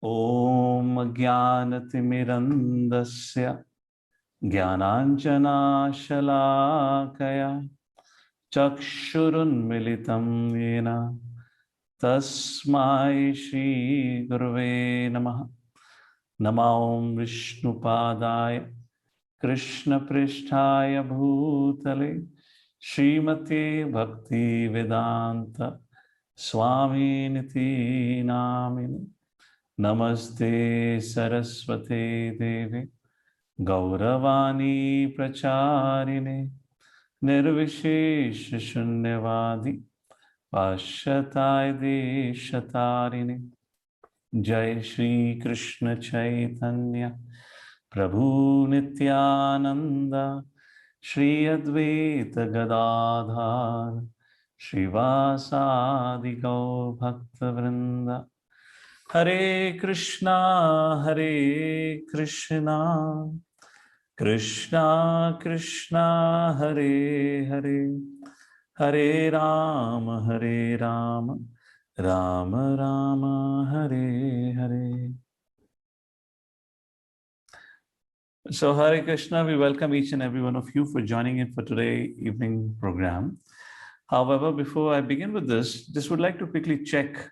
ॐ ज्ञानतिमिरन्धस्य ज्ञानाञ्जनाशलाकया चक्षुरुन्मिलितं येन तस्मै श्रीगुरवे नमः। नमो विष्णुपादाय कृष्णपृष्ठाय भूतले श्रीमते भक्तिवेदान्त स्वामिनिति नामिने। नमस्ते सरस्वते देवे गौरवाणी प्रचारिणे निर्विशेष शून्यवादी पाश्चात्य देशतारिणे। जय श्री कृष्ण चैतन्य प्रभु नित्यानंद श्री अद्वैत गदाधर श्रीवासादि गौर भक्तवृंद। हरे कृष्णा कृष्णा कृष्णा हरे हरे, हरे Ram Ram Ram Hare Hare. So Hare Krishna, we welcome each and every one of you for joining in for today's evening program. However, before I begin with this, just would like to quickly check,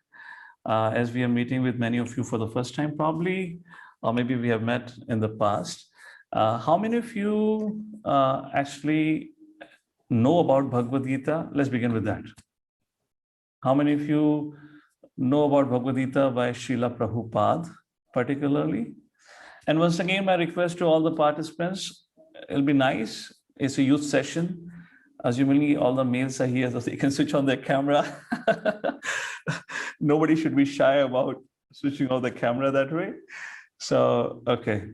as we are meeting with many of you for the first time probably, or maybe we have met in the past. How many of you actually know about Bhagavad Gita? Let's begin with that. How many of you know about Bhagavad Gita by Srila Prabhupada particularly? And once again, my request to all the participants, it'll be nice. It's a youth session. Assuming all the males are here, so they can switch on their camera. Nobody should be shy about switching on the camera that way. So, okay.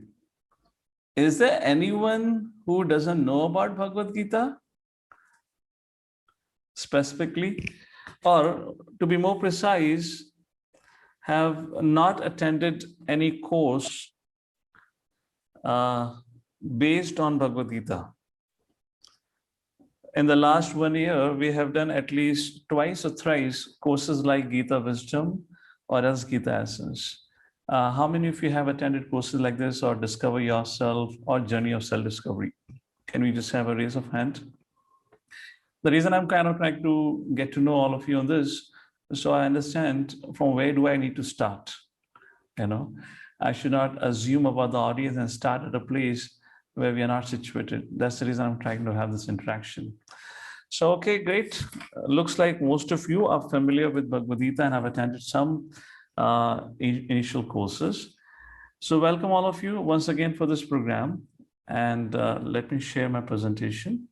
Is there anyone who doesn't know about Bhagavad Gita specifically? Or to be more precise, have not attended any course based on Bhagavad Gita? In the last 1 year, we have done at least twice or thrice courses like Gita Wisdom or else Gita Essence. How many of you have attended courses like this, or Discover Yourself or Journey of Self-Discovery? Can we just have a raise of hand? The reason I'm kind of trying to get to know all of you on this, so I understand from where do I need to start. I should not assume about the audience and start at a place where we are not situated. That's the reason I'm trying to have this interaction. So, okay, great. Looks like most of you are familiar with Bhagavad Gita and have attended some initial courses. So welcome all of you once again for this program. And let me share my presentation.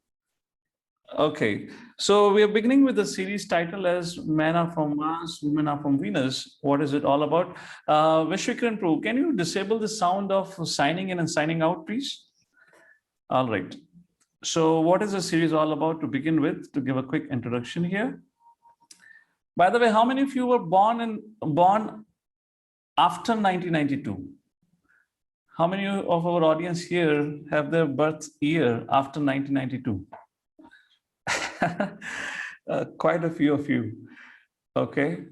Okay, so we are beginning with the series title as Men Are From Mars, Women Are From Venus. What is it all about? Vishwakaran Prabhu, can you disable the sound of signing in and signing out, please? All right. So what is the series all about to begin with, to give a quick introduction here? By the way, how many of you were born after 1992? How many of our audience here have their birth year after 1992? Quite a few of you. Okay.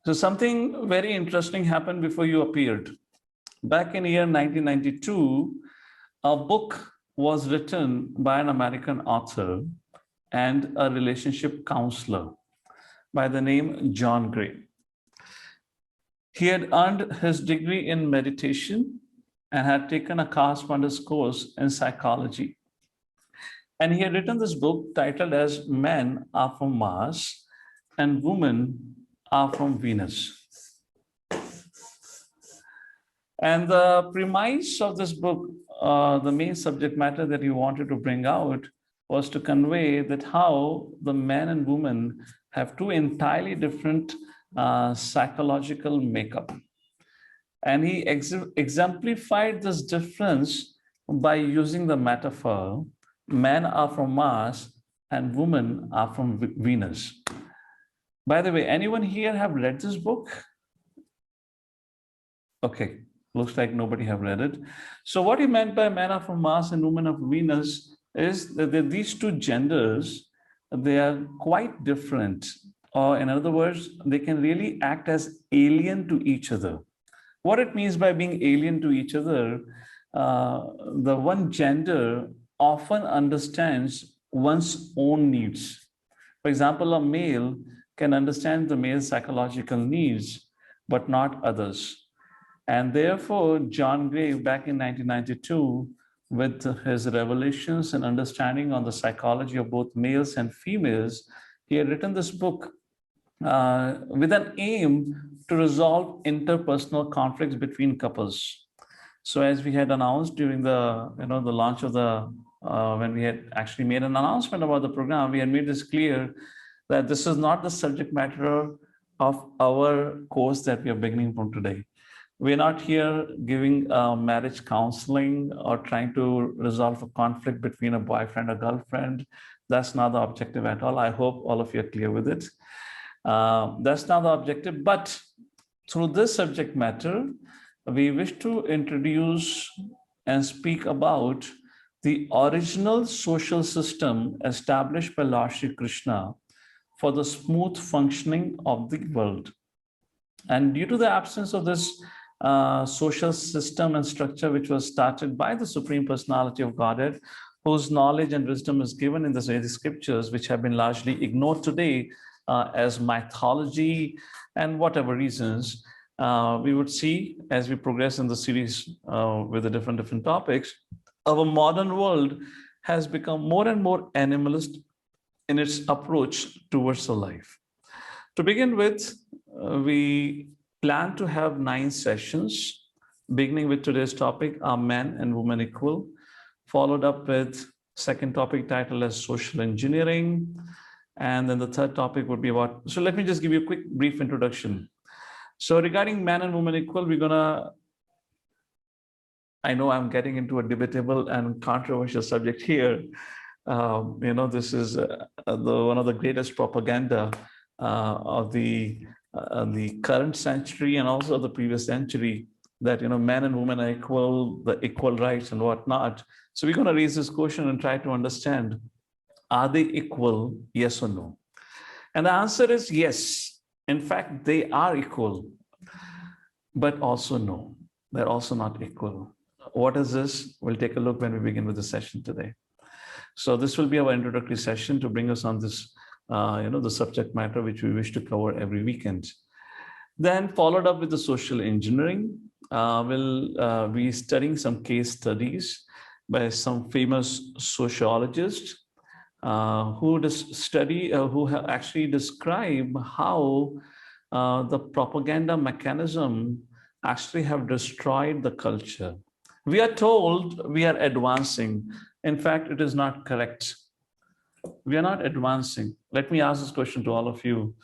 So something very interesting happened before you appeared. Back in year 1992, a book was written by an American author and a relationship counselor by the name John Gray. He had earned his degree in meditation and had taken a correspondence course in psychology. And he had written this book titled as Men Are From Mars and Women Are From Venus. And the premise of this book, the main subject matter that he wanted to bring out, was to convey that how the man and woman have two entirely different psychological makeup. And he exemplified this difference by using the metaphor, men are from Mars and women are from Venus. By the way, anyone here have read this book? Okay. Looks like nobody have read it. So what he meant by men are from Mars and women of Venus is that these two genders, they are quite different. Or in other words, they can really act as alien to each other. What it means by being alien to each other, the one gender often understands one's own needs. For example, a male can understand the male's psychological needs, but not others. And therefore, John Gray, back in 1992, with his revelations and understanding on the psychology of both males and females, he had written this book with an aim to resolve interpersonal conflicts between couples. So as we had announced during the launch of the when we had actually made an announcement about the program, we had made this clear that this is not the subject matter of our course that we are beginning from today. We're not here giving marriage counseling or trying to resolve a conflict between a boyfriend or girlfriend. That's not the objective at all. I hope all of you are clear with it. That's not the objective, but through this subject matter, we wish to introduce and speak about the original social system established by Lord Shri Krishna for the smooth functioning of the world. And due to the absence of this social system and structure, which was started by the Supreme Personality of Godhead, whose knowledge and wisdom is given in the Vedic scriptures, which have been largely ignored today as mythology and whatever reasons, we would see as we progress in the series with the different topics, our modern world has become more and more animalist in its approach towards the life. To begin with, we plan to have 9 sessions, beginning with today's topic, are men and women equal, followed up with second topic titled as social engineering. And then the third topic would be about, so let me just give you a quick brief introduction. So regarding man and woman equal, I know I'm getting into a debatable and controversial subject here. This is one of the greatest propaganda of the current century and also the previous century, that men and women are equal, the equal rights and whatnot. So we're going to raise this question and try to understand, are they equal, yes or no? And the answer is yes. In fact, they are equal, but also no, they're also not equal. What is this? We'll take a look when we begin with the session today. So this will be our introductory session to bring us on this, the subject matter which we wish to cover every weekend. Then followed up with the social engineering, we'll be studying some case studies by some famous sociologists who actually describe how the propaganda mechanism actually have destroyed the culture. We are told we are advancing. In fact, it is not correct. We are not advancing. Let me ask this question to all of you.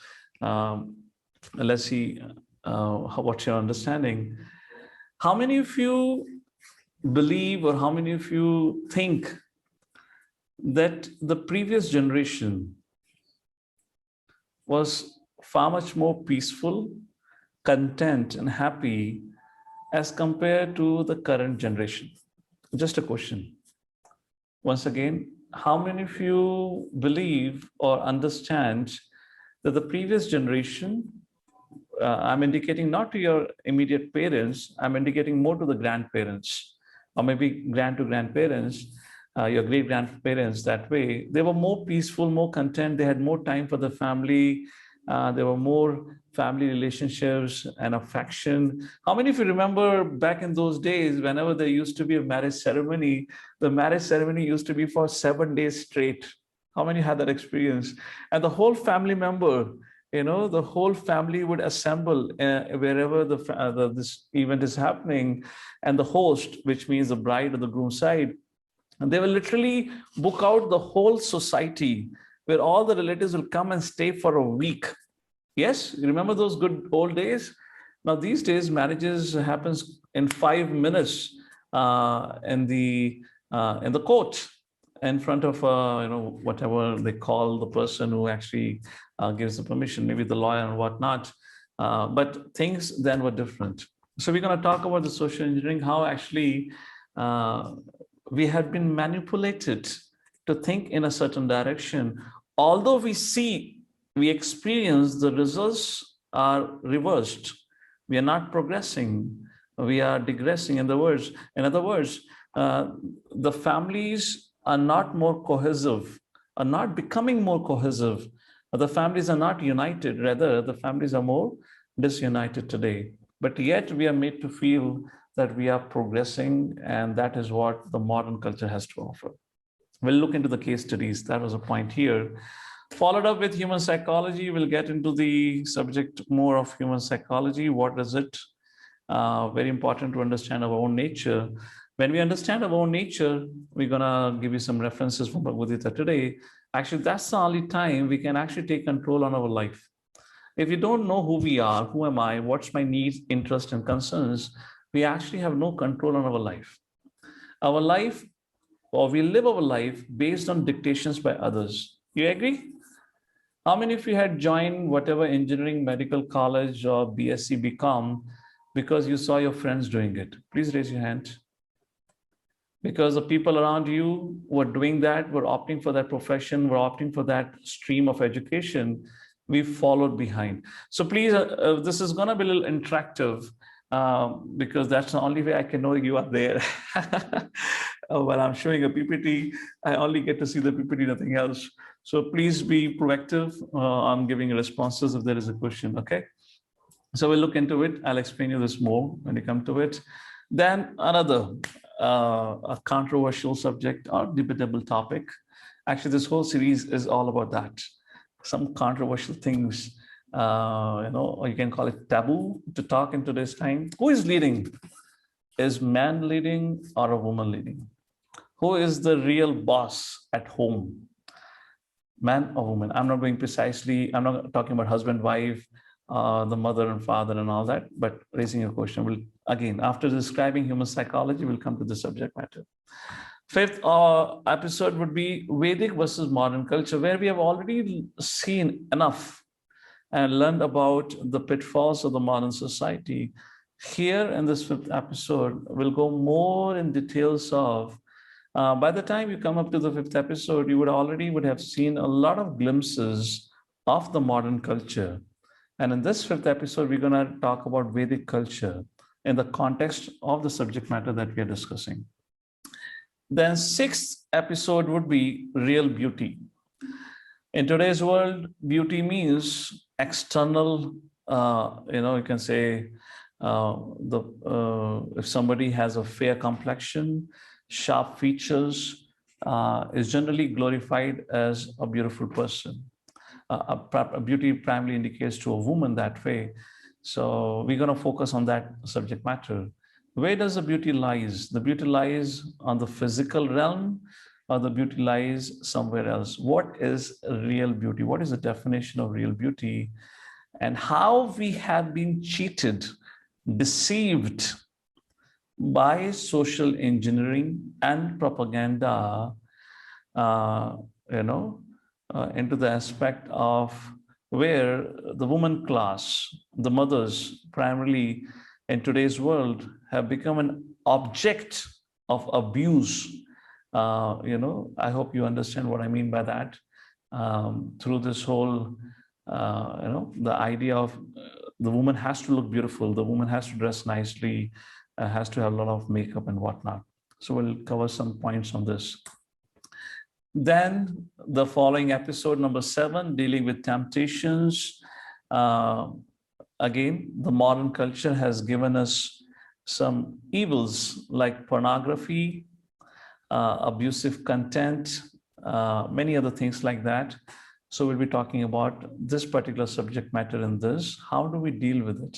Let's see what's your understanding. How many of you believe, or how many of you think that the previous generation was far much more peaceful, content, and happy as compared to the current generation? Just a question. Once again, how many of you believe or understand that the previous generation, I'm indicating not to your immediate parents, I'm indicating more to the grandparents, or maybe grandparents, your great-grandparents, that way, they were more peaceful, more content, they had more time for the family, there were more family relationships and affection. How many of you remember back in those days, whenever there used to be a marriage ceremony, the marriage ceremony used to be for 7 days straight? How many had that experience? And the whole family member, the whole family would assemble wherever this event is happening, and the host, which means the bride or the groom side, and they will literally book out the whole society where all the relatives will come and stay for a week. Yes, you remember those good old days? Now these days, marriages happens in 5 minutes in the court, in front of whatever they call the person who actually gives the permission, maybe the lawyer and whatnot. But things then were different. So we're going to talk about the social engineering, how actually we had been manipulated to think in a certain direction. Although we experience the results are reversed. We are not progressing. We are digressing. In other words, the families are not more cohesive, are not becoming more cohesive. The families are not united. Rather, the families are more disunited today. But yet we are made to feel that we are progressing, and that is what the modern culture has to offer. We'll look into the case studies. That was a point here. Followed up with human psychology, we'll get into the subject more of human psychology. What is it? Very important to understand our own nature. When we understand our own nature, we're gonna give you some references from Bhagavad Gita today. Actually, that's the only time we can actually take control on our life. If you don't know who we are, who am I, what's my needs, interests, and concerns, we actually have no control on our life. Our life, or we live our life based on dictations by others. You agree? How many of you had joined whatever engineering, medical college, or BSc, BCom because you saw your friends doing it? Please raise your hand. Because the people around you were doing that, were opting for that profession, were opting for that stream of education, we followed behind. So please, this is going to be a little interactive because that's the only way I can know you are there. When I'm showing a PPT, I only get to see the PPT, nothing else. So please be proactive on giving responses if there is a question, okay? So we'll look into it. I'll explain you this more when we come to it. Then another a controversial subject or debatable topic. Actually, this whole series is all about that. Some controversial things, or you can call it taboo to talk in today's time. Who is leading? Is man leading or a woman leading? Who is the real boss at home? Man or woman? I'm not going precisely, I'm not talking about husband, wife, the mother and father and all that, but raising a question will, again, after describing human psychology, we'll come to the subject matter. Fifth episode would be Vedic versus modern culture, where we have already seen enough and learned about the pitfalls of the modern society. Here in this fifth episode, we'll go more in details of, by the time you come up to the fifth episode, you would have seen a lot of glimpses of the modern culture. And in this fifth episode, we're going to talk about Vedic culture in the context of the subject matter that we are discussing. Then sixth episode would be real beauty. In today's world, beauty means external, you can say if somebody has a fair complexion, sharp features, is generally glorified as a beautiful person. A beauty primarily indicates to a woman that way. So we're going to focus on that subject matter. Where does the beauty lies? The beauty lies on the physical realm, or the beauty lies somewhere else? What is real beauty? What is the definition of real beauty? And how we have been cheated, deceived by social engineering and propaganda, into the aspect of where the woman class, the mothers primarily in today's world, have become an object of abuse. I hope you understand what I mean by that. Through this whole, the idea of the woman has to look beautiful, the woman has to dress nicely, has to have a lot of makeup and whatnot. So we'll cover some points on this. Then the following episode, number 7, dealing with temptations. Again, the modern culture has given us some evils like pornography, abusive content, many other things like that. So we'll be talking about this particular subject matter in this. How do we deal with it?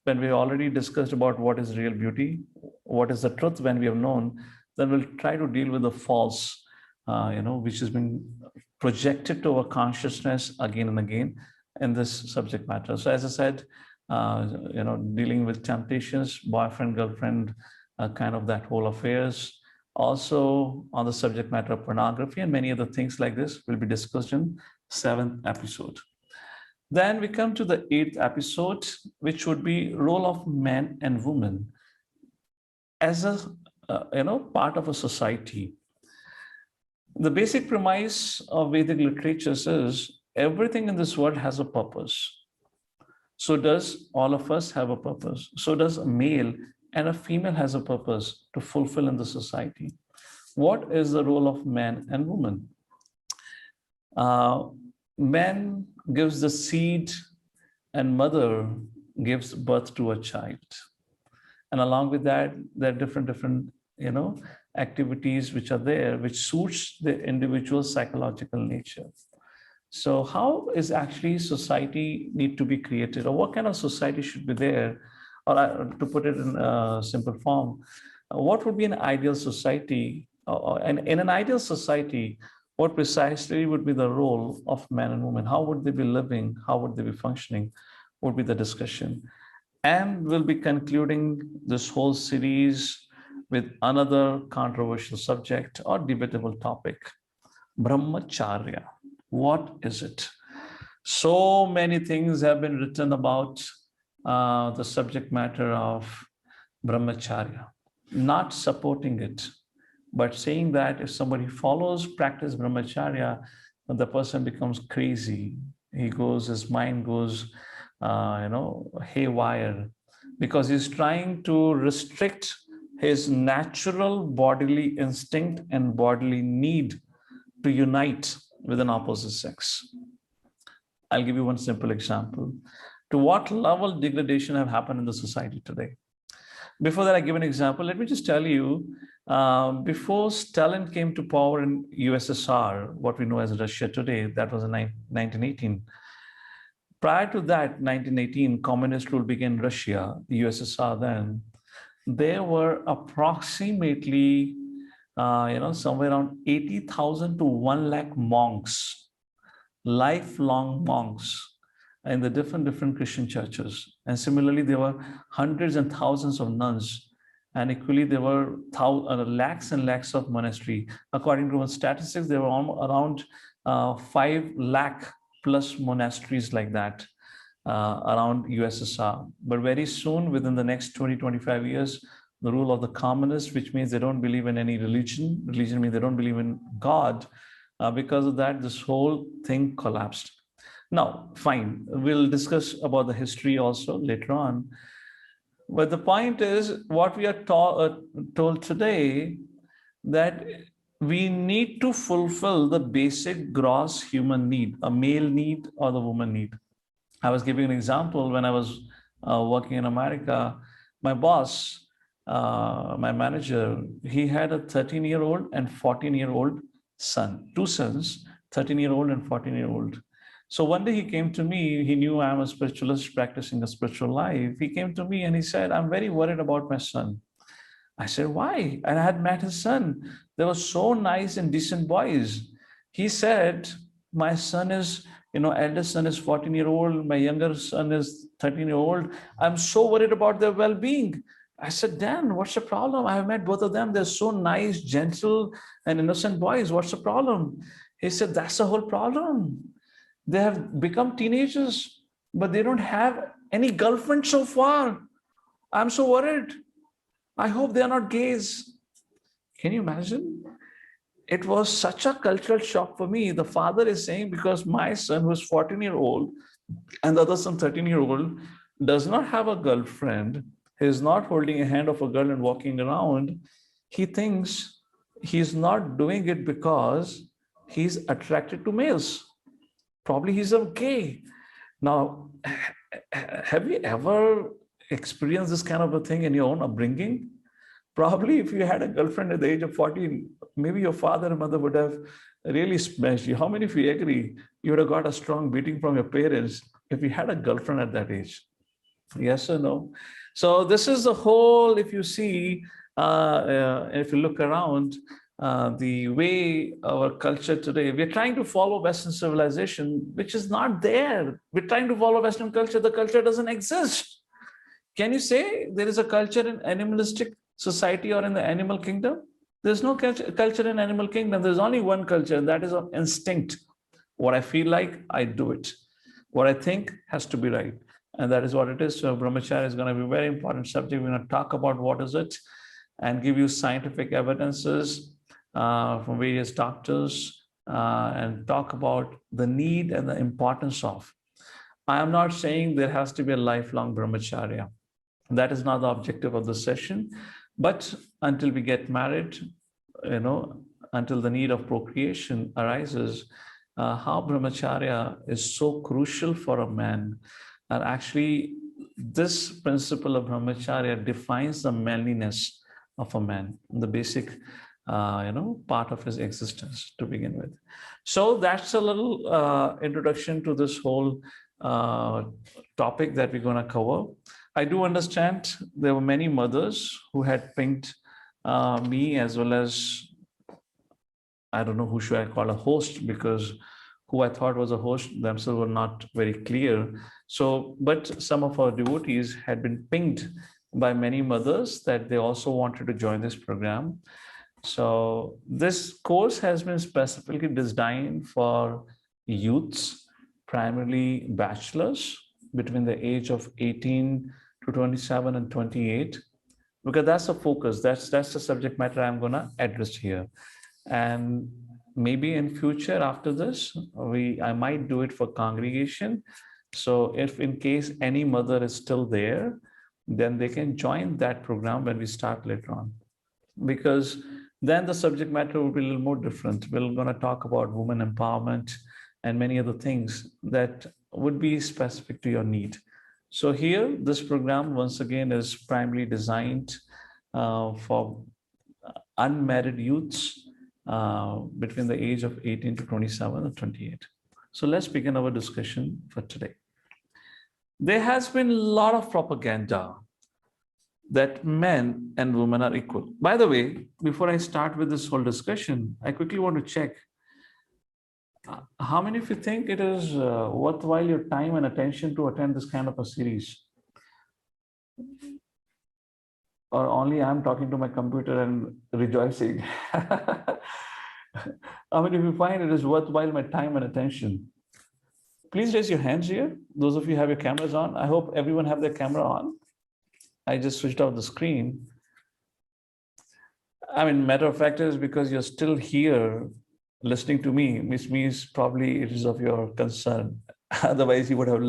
When we already discussed about what is real beauty, what is the truth when we have known, then we'll try to deal with the false, which has been projected to our consciousness again and again in this subject matter. So as I said, dealing with temptations, boyfriend, girlfriend, kind of that whole affairs. Also on the subject matter of pornography and many other things like this will be discussed in 7th episode. Then we come to the 8th episode, which would be role of man and woman as a part of a society. The basic premise of Vedic literatures is everything in this world has a purpose. So does all of us have a purpose. So does a male and a female has a purpose to fulfill in the society. What is the role of man and woman? Man gives the seed and mother gives birth to a child. And along with that, there are different, activities which are there, which suits the individual's psychological nature. So how is actually society need to be created, or what kind of society should be there? Or to put it in a simple form, what would be an ideal society? And in an ideal society, what precisely would be the role of man and woman? How would they be living? How would they be functioning? Would be the discussion. And we'll be concluding this whole series with another controversial subject or debatable topic, Brahmacharya. What is it? So many things have been written about the subject matter of Brahmacharya, not supporting it, but saying that if somebody practice Brahmacharya, the person becomes crazy. His mind goes, haywire, because he's trying to restrict his natural bodily instinct and bodily need to unite with an opposite sex. I'll give you one simple example. To what level degradation have happened in the society today? Before that, I give an example. Let me just tell you, before Stalin came to power in USSR, what we know as Russia today, that was in 1918. Prior to that, 1918, communist rule began in Russia, the USSR then. There were approximately, somewhere around 80,000 to 1 lakh monks, lifelong monks in the different Christian churches. And similarly, there were hundreds and thousands of nuns. And equally, there were lakhs and lakhs of monastery. According to statistics, there were around 5 lakh plus monasteries like that around USSR. But very soon, within the next 20-25 years, the rule of the communists, which means they don't believe in any religion. Religion means they don't believe in God. Because of that, this whole thing collapsed. Now, fine, we'll discuss about the history also later on. But the point is, what we are told today, that we need to fulfill the basic gross human need, a male need or the woman need. I was giving an example when I was working in America. My boss, my manager, he had a 13-year-old and 14-year-old son, 2 sons, 13-year-old and 14-year-old. So one day he came to me, he knew I'm a spiritualist practicing a spiritual life. He came to me and he said, I'm very worried about my son. I said, why? And I had met his son. They were so nice and decent boys. He said, my son is, eldest son is 14-year-old, my younger son is 13-year-old. I'm so worried about their well-being. I said, Dan, what's the problem? I have met both of them. They're so nice, gentle, and innocent boys. What's the problem? He said, that's the whole problem. They have become teenagers, but they don't have any girlfriend so far. I'm so worried. I hope they are not gays. Can you imagine? It was such a cultural shock for me. The father is saying, because my son, who is 14-year-old, and the other son, 13-year-old, does not have a girlfriend, he is not holding a hand of a girl and walking around, he thinks he's not doing it because he's attracted to males. Probably he's a gay. Now, have you ever experienced this kind of a thing in your own upbringing? Probably if you had a girlfriend at the age of 14, maybe your father and mother would have really smashed you. How many of you agree you would have got a strong beating from your parents if you had a girlfriend at that age? Yes or no? So this is the whole, if you see, if you look around, the way our culture today, we're trying to follow Western civilization, which is not there. We're trying to follow Western culture. The culture doesn't exist. Can you say there is a culture in animalistic society or in the animal kingdom? There's no culture in animal kingdom. There's only one culture, and that is of instinct. What I feel like, I do it. What I think has to be right. And that is what it is. So Brahmacharya is going to be a very important subject. We're going to talk about what is it and give you scientific evidences from various doctors and talk about the need and the importance of. I am not saying there has to be a lifelong brahmacharya. That is not the objective of the session. But until we get married, until the need of procreation arises, how brahmacharya is so crucial for a man. And actually, this principle of brahmacharya defines the manliness of a man, the basic, part of his existence to begin with. So that's a little introduction to this whole topic that we're going to cover. I do understand there were many mothers who had pinged me, as well as, I don't know who should I call a host, because who I thought was a host themselves were not very clear. So, but some of our devotees had been pinged by many mothers that they also wanted to join this program. So this course has been specifically designed for youths, primarily bachelors between the age of 18 to 27 and 28, because that's the focus. That's the subject matter I'm going to address here. And maybe in future after this, I might do it for congregation. So if in case any mother is still there, then they can join that program when we start later on, because then the subject matter will be a little more different. We're going to talk about women empowerment and many other things that would be specific to your need. So here, this program, once again, is primarily designed for unmarried youths between the age of 18 to 27 or 28. So let's begin our discussion for today. There has been a lot of propaganda that men and women are equal. By the way, before I start with this whole discussion, I quickly want to check how many of you think it is worthwhile your time and attention to attend this kind of a series? Or only I'm talking to my computer and rejoicing? How many of you find it is worthwhile my time and attention? Please raise your hands here. Those of you who have your cameras on. I hope everyone have their camera on. I just switched off the screen. I mean, matter of fact is because you're still here listening to me, which means probably it is of your concern. Otherwise, you would have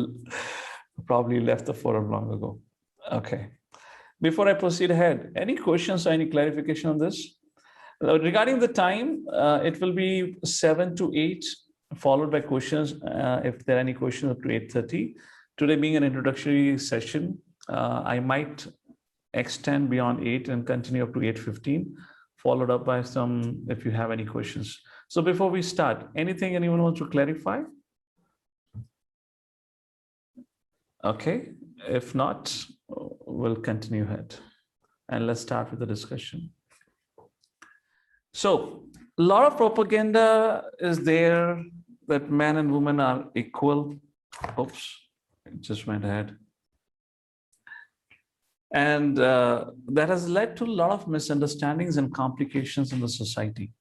probably left the forum long ago. Okay. Before I proceed ahead, any questions or any clarification on this? Regarding the time, it will be 7 to 8, followed by questions. If there are any questions, up to 8:30. Today being an introductory session, I might extend beyond 8 and continue up to 8:15, followed up by some, if you have any questions. So before we start, anything anyone wants to clarify? Okay, if not, we'll continue ahead. And let's start with the discussion. So a lot of propaganda is there that men and women are equal. Oops, it just went ahead. And that has led to a lot of misunderstandings and complications in the society.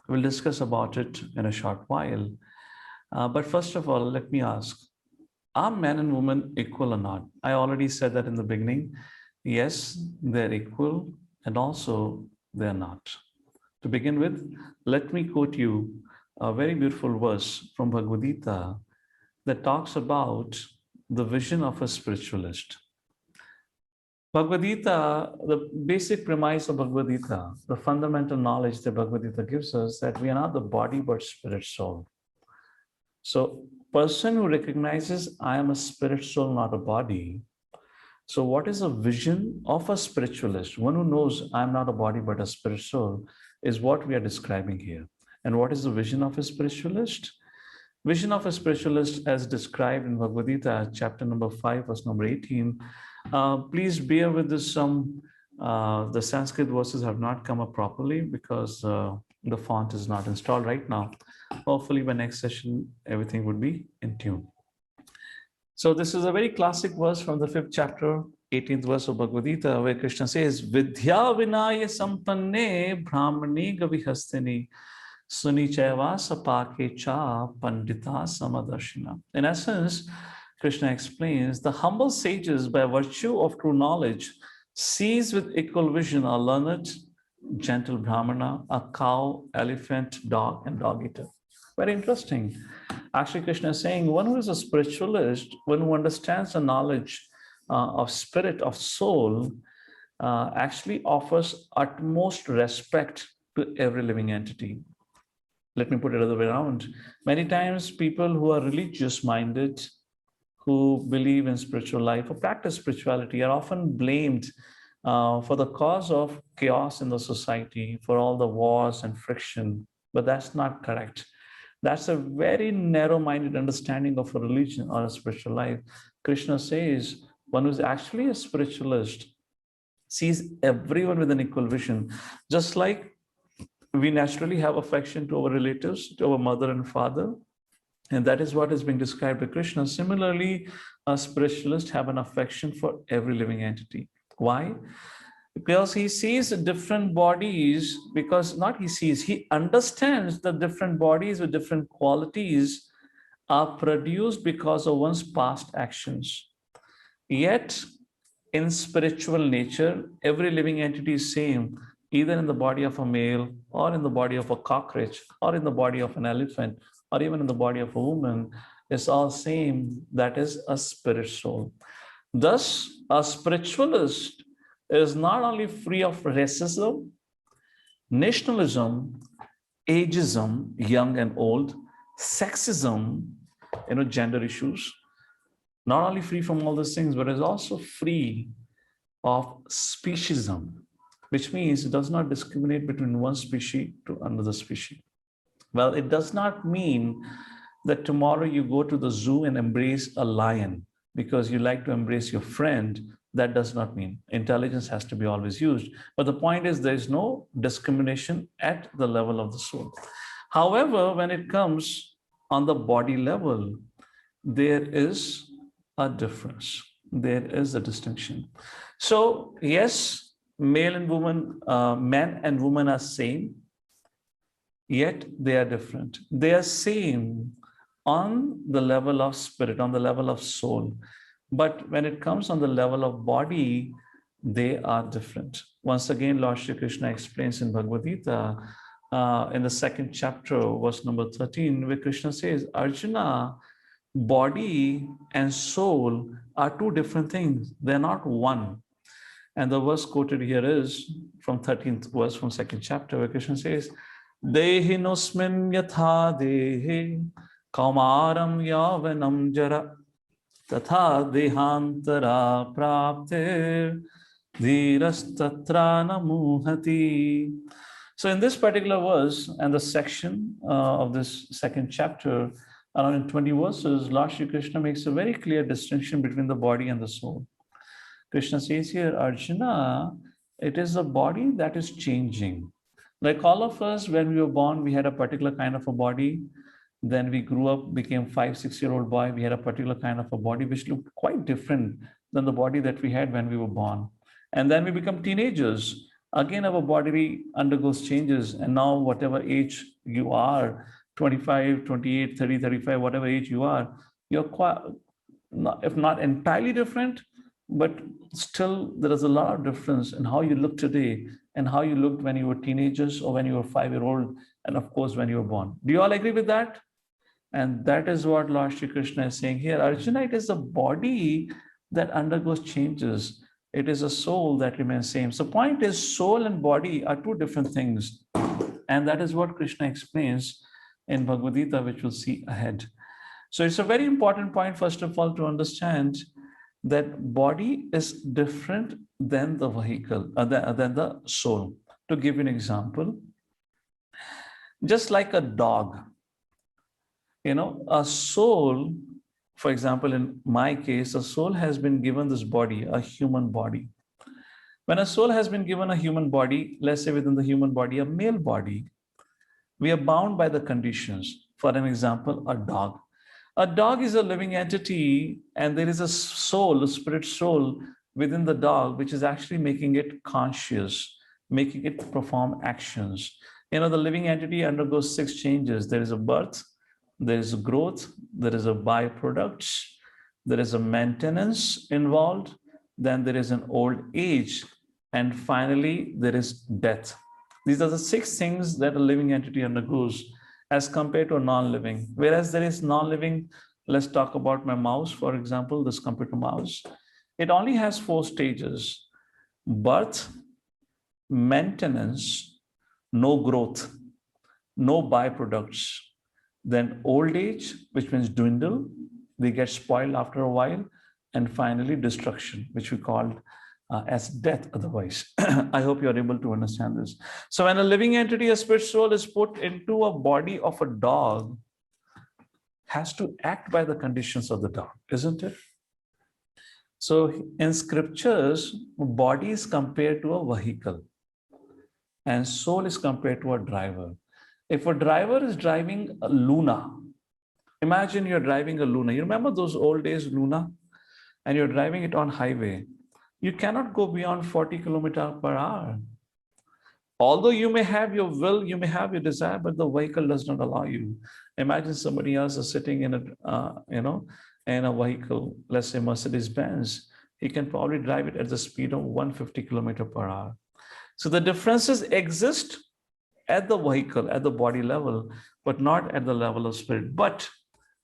We'll discuss about it in a short while. But first of all, let me ask, are men and women equal or not? I already said that in the beginning. Yes, they're equal, and also they're not. To begin with, let me quote you a very beautiful verse from Bhagavad Gita that talks about the vision of a spiritualist. Bhagavad Gita, the basic premise of Bhagavad Gita, the fundamental knowledge that Bhagavad Gita gives us, that we are not the body but spirit soul. So person who recognizes I am a spirit soul, not a body. So what is a vision of a spiritualist? One who knows I'm not a body but a spirit soul is what we are describing here. And what is the vision of a spiritualist? Vision of a spiritualist as described in Bhagavad Gita, chapter number 5, verse number 18. Please bear with this. The Sanskrit verses have not come up properly because the font is not installed right now. Hopefully by next session, everything would be in tune. So this is a very classic verse from the 5th chapter, 18th verse of Bhagavad Gita, where Krishna says, Vidya vinaya sampanne brahmani gavihastini suni chaiva sapake cha pandita samadarshina. In essence, Krishna explains, the humble sages, by virtue of true knowledge, sees with equal vision a learned, gentle brahmana, a cow, elephant, dog, and dog eater. Very interesting. Actually, Krishna is saying one who is a spiritualist, one who understands the knowledge of spirit, of soul, actually offers utmost respect to every living entity. Let me put it the other way around. Many times, people who are religious minded, who believe in spiritual life or practice spirituality, are often blamed for the cause of chaos in the society, for all the wars and friction. But that's not correct. That's a very narrow minded understanding of a religion or a spiritual life. Krishna says one who's actually a spiritualist sees everyone with an equal vision, just like we naturally have affection to our relatives, to our mother and father. And that is what is being described by Krishna. Similarly, a spiritualist have an affection for every living entity. Why? Because he sees different bodies, because not he sees, he understands that different bodies with different qualities are produced because of one's past actions. Yet, in spiritual nature, every living entity is same, either in the body of a male, or in the body of a cockroach, or in the body of an elephant, or even in the body of a woman. It's all same. That is a spirit soul. Thus, a spiritualist is not only free of racism, nationalism, ageism, young and old, sexism, gender issues, not only free from all these things, but is also free of speciesism, which means it does not discriminate between one species to another species. Well, it does not mean that tomorrow you go to the zoo and embrace a lion because you like to embrace your friend. That does not mean intelligence has to be always used. But the point is there is no discrimination at the level of the soul. However, when it comes on the body level, there is a difference. There is a distinction. So yes, male and woman, men and women are same, yet they are different. They are same on the level of spirit, on the level of soul. But when it comes on the level of body, they are different. Once again, Lord Shri Krishna explains in Bhagavad Gita, in the second chapter, verse number 13, where Krishna says, Arjuna, body and soul are two different things. They're not one. And the verse quoted here is from 13th verse from second chapter, where Krishna says, Dehinosmin yatha dehe kaumaram yavanam jara tatha dehantara prapte dhirastatra namuhati. So in this particular verse and the section of this second chapter, around in 20 verses, Lord Shri Krishna makes a very clear distinction between the body and the soul. Krishna says here, Arjuna, it is the body that is changing. Like all of us, when we were born, we had a particular kind of a body. Then we grew up, became 5-6-year-old boy. We had a particular kind of a body which looked quite different than the body that we had when we were born. And then we become teenagers. Again, our body undergoes changes. And now whatever age you are, 25, 28, 30, 35, whatever age you are, you're quite, if not entirely different, but still there is a lot of difference in how you look today and how you looked when you were teenagers or when you were 5-year-old, and of course when you were born. Do you all agree with that? And that is what Lord Shri Krishna is saying here. Arjuna, it is the body that undergoes changes. It is a soul that remains same. So point is, soul and body are two different things. And that is what Krishna explains in Bhagavad Gita, which we'll see ahead. So it's a very important point, first of all, to understand that body is different than the vehicle, than the soul. To give you an example, just like a dog, a soul, for example, in my case, a soul has been given this body, a human body. When a soul has been given a human body, let's say within the human body, a male body, we are bound by the conditions. For an example, a dog. A dog is a living entity, and there is a soul, a spirit soul within the dog, which is actually making it conscious, making it perform actions. The living entity undergoes 6 changes. There is a birth, there is a growth, there is a byproduct, there is a maintenance involved, then there is an old age, and finally there is death. These are the 6 things that a living entity undergoes. as compared to non-living. Whereas there is non-living, let's talk about my mouse, for example, this computer mouse. It only has 4 stages: birth, maintenance, no growth, no byproducts, then old age, which means dwindle, they get spoiled after a while, and finally destruction, which we call as death otherwise. I hope you're able to understand this. So when a living entity, a spirit soul, is put into a body of a dog, has to act by the conditions of the dog, isn't it? So in scriptures, body is compared to a vehicle and soul is compared to a driver. If a driver is driving a Luna, imagine you're driving a Luna. You remember those old days Luna? And you're driving it on highway. You cannot go beyond 40 kilometers per hour. Although you may have your will, you may have your desire, but the vehicle does not allow you. Imagine somebody else is sitting in a, in a vehicle, let's say Mercedes-Benz. He can probably drive it at the speed of 150 kilometers per hour. So the differences exist at the vehicle, at the body level, but not at the level of spirit. But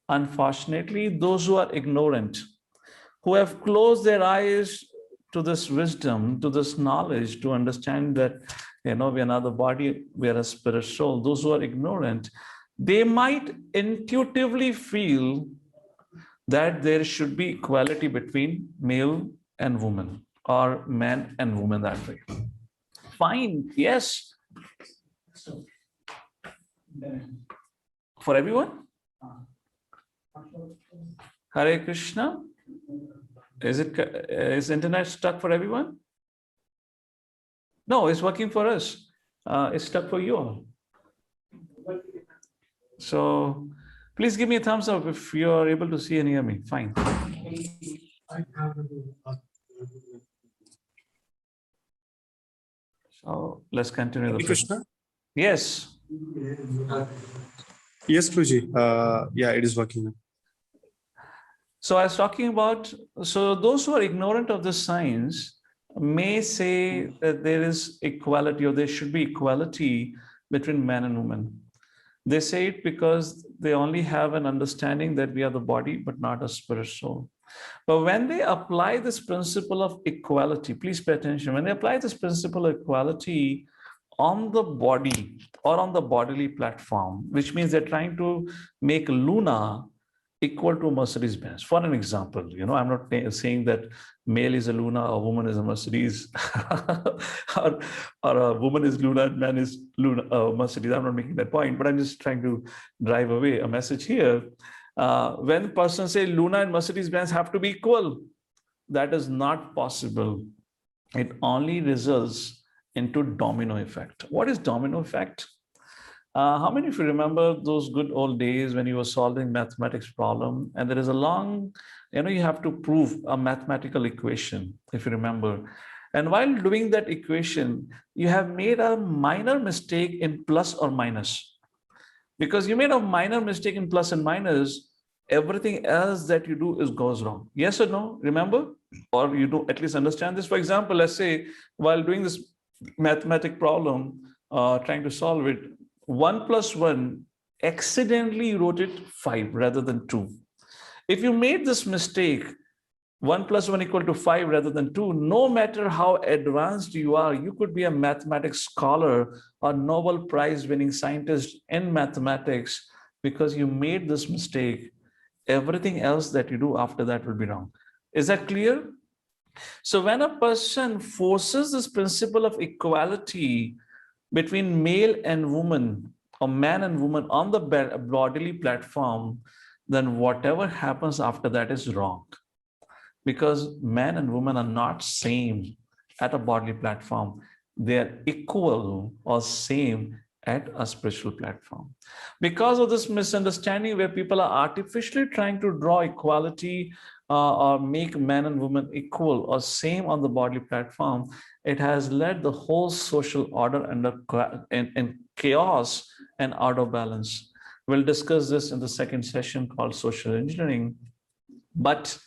unfortunately, those who are ignorant, who have closed their eyes to this wisdom, to this knowledge, to understand that, we are not the body, we are a spirit soul. Those who are ignorant, they might intuitively feel that there should be equality between male and woman, or man and woman that way. Fine, yes. For everyone? Hare Krishna. Is internet stuck for everyone? No, it's working for us. It's stuck for you all. So please give me a thumbs up if you are able to see and hear me. Fine. So let's continue. Hare Krishna. Yes. Yes, Guruji. Yeah, it is working. So I was talking about, so those who are ignorant of this science may say that there is equality, or there should be equality between man and woman. They say it because they only have an understanding that we are the body, but not a spirit soul. But when they apply this principle of equality, please pay attention, when they apply this principle of equality on the body or on the bodily platform, which means they're trying to make Luna equal to a Mercedes-Benz. For an example, I'm not saying that male is a Luna, a woman is a Mercedes, or a woman is Luna, and man is Luna, Mercedes. I'm not making that point, but I'm just trying to drive away a message here. When persons say Luna and Mercedes-Benz have to be equal, that is not possible. It only results into domino effect. What is domino effect? How many of you remember those good old days when you were solving mathematics problem and there is a long, you have to prove a mathematical equation, if you remember. And while doing that equation, you have made a minor mistake in plus or minus. Because you made a minor mistake in plus and minus, everything else that you do goes wrong. Yes or no? Remember? Or you do at least understand this. For example, let's say while doing this mathematic problem, trying to solve it, 1 plus 1, accidentally you wrote it 5 rather than 2. If you made this mistake, 1 plus 1 equal to 5 rather than 2, no matter how advanced you are, you could be a mathematics scholar or Nobel Prize winning scientist in mathematics, because you made this mistake, everything else that you do after that will be wrong. Is that clear? So when a person forces this principle of equality between male and woman, or man and woman on the bodily platform, then whatever happens after that is wrong. Because man and woman are not same at a bodily platform. They are equal or same at a spiritual platform. Because of this misunderstanding where people are artificially trying to draw equality or make man and woman equal or same on the bodily platform, it has led the whole social order in chaos and out of balance. We'll discuss this in the second session called social engineering, but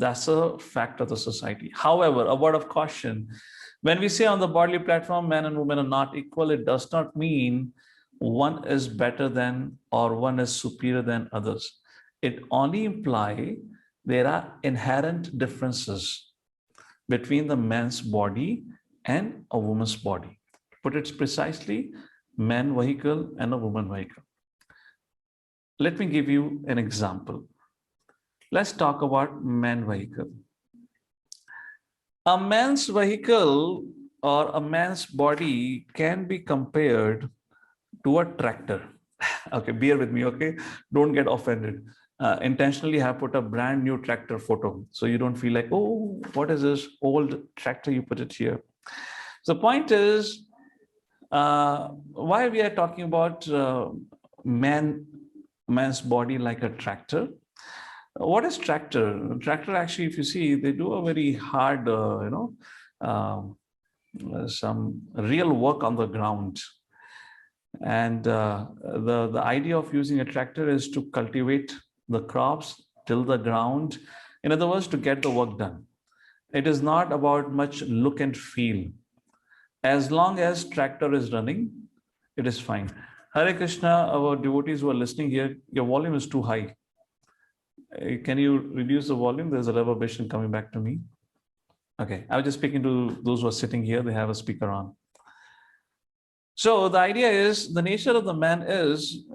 that's a fact of the society. However, a word of caution, when we say on the bodily platform, man and woman are not equal, it does not mean one is better than or one is superior than others. It only implies there are inherent differences between the man's body and a woman's body. Put it precisely, man vehicle and a woman vehicle. Let me give you an example. Let's talk about man vehicle. A man's vehicle or a man's body can be compared to a tractor. Okay, bear with me, okay? Don't get offended. Intentionally have put a brand new tractor photo so you don't feel like, oh, what is this old tractor, you put it here. So the point is, why we are talking about man's body like a tractor. What is tractor? Tractor actually, if you see, they do a very hard, some real work on the ground. And the idea of using a tractor is to cultivate the crops, till the ground. In other words, to get the work done. It is not about much look and feel. As long as tractor is running, it is fine. Hare Krishna, our devotees who are listening here, your volume is too high. Can you reduce the volume? There's a reverberation coming back to me. Okay, I was just speaking to those who are sitting here. They have a speaker on. So the idea is, the nature of the man is,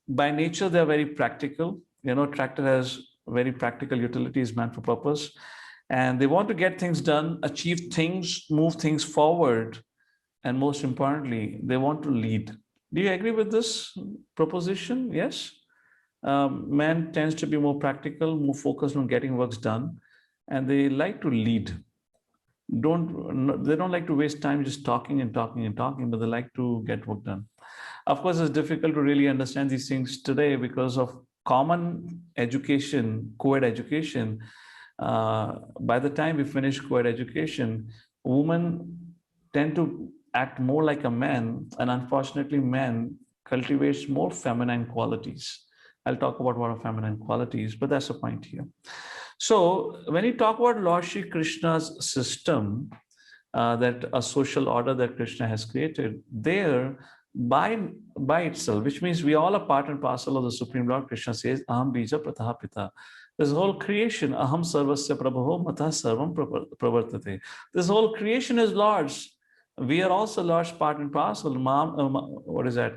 by nature, they're very practical. You know, tractor has very practical utilities, meant for purpose. And they want to get things done, achieve things, move things forward. And most importantly, they want to lead. Do you agree with this proposition? Yes. Man tends to be more practical, more focused on getting works done, and they like to lead. They don't like to waste time just talking and talking and talking, but they like to get work done. Of course, it's difficult to really understand these things today because of common education, co-ed education. By the time we finish co-ed education, women tend to act more like a man, and unfortunately, men cultivates more feminine qualities. I'll talk about what are feminine qualities, but that's the point here. So when you talk about Lord Shri Krishna's system, that a social order that Krishna has created, there by itself, which means we all are part and parcel of the Supreme Lord. Krishna says, Aham bija pratah pita. This whole creation, Aham sarvasya prabho matah sarvam pravartate. This whole creation is Lord's. We are also Lord's part and parcel. What is that?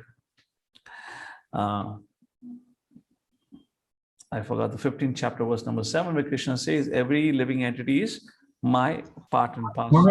I forgot the 15th chapter, verse number 7, where Krishna says, every living entity is my part and parcel.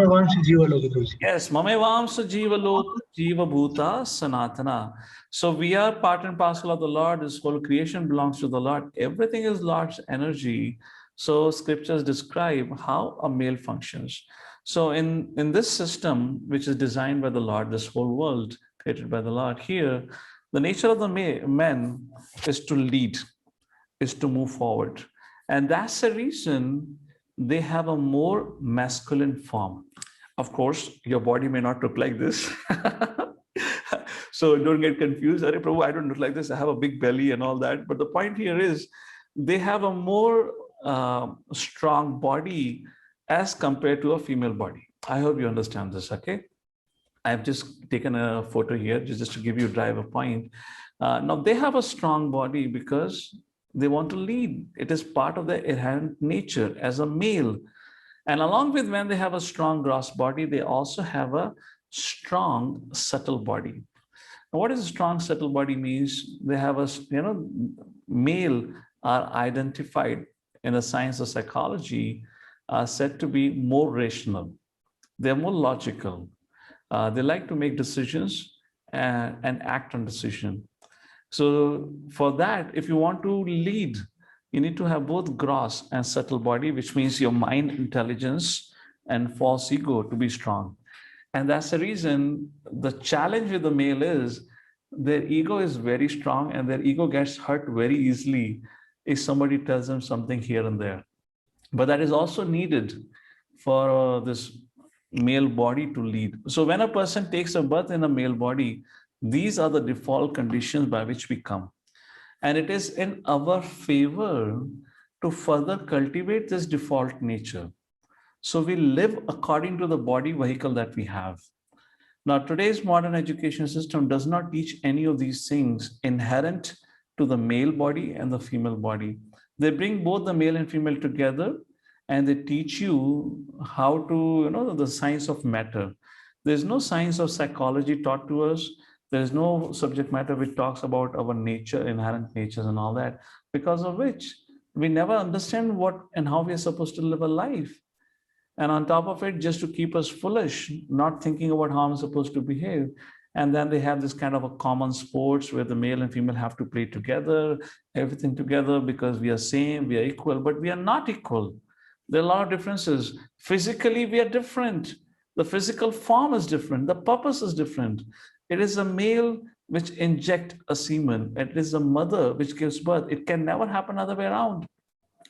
Yes, Mamevamsa Jiva Lok Jiva Bhuta Sanatana. So we are part and parcel of the Lord. This whole creation belongs to the Lord. Everything is Lord's energy. So scriptures describe how a male functions. So in this system, which is designed by the Lord, this whole world created by the Lord, here, the nature of the men is to lead, is to move forward. And that's the reason they have a more masculine form. Of course, your body may not look like this. So don't get confused. Arey Prabhu, I don't look like this. I have a big belly and all that. But the point here is they have a more strong body as compared to a female body. I hope you understand this, okay? I've just taken a photo here just to give you a driver point. Now they have a strong body because they want to lead. It is part of their inherent nature as a male. And along with when they have a strong gross body, they also have a strong subtle body. Now, what is a strong subtle body means? They have a, male are identified in the science of psychology, are said to be more rational. They're more logical. They like to make decisions and act on decision. So for that, if you want to lead, you need to have both gross and subtle body, which means your mind, intelligence, and false ego to be strong. And that's the reason the challenge with the male is their ego is very strong and their ego gets hurt very easily if somebody tells them something here and there. But that is also needed for this male body to lead. So when a person takes a birth in a male body, these are the default conditions by which we come. And it is in our favor to further cultivate this default nature. So we live according to the body vehicle that we have. Now, today's modern education system does not teach any of these things inherent to the male body and the female body. They bring both the male and female together, and they teach you how to, the science of matter. There's no science of psychology taught to us. There's no subject matter which talks about our nature, inherent natures, and all that, because of which we never understand what and how we are supposed to live a life. And on top of it, just to keep us foolish, not thinking about how I'm supposed to behave. And then they have this kind of a common sports where the male and female have to play together, everything together, because we are same, we are equal, but we are not equal. There are a lot of differences. Physically, we are different. The physical form is different. The purpose is different. It is a male which inject a semen. It is a mother which gives birth. It can never happen other way around.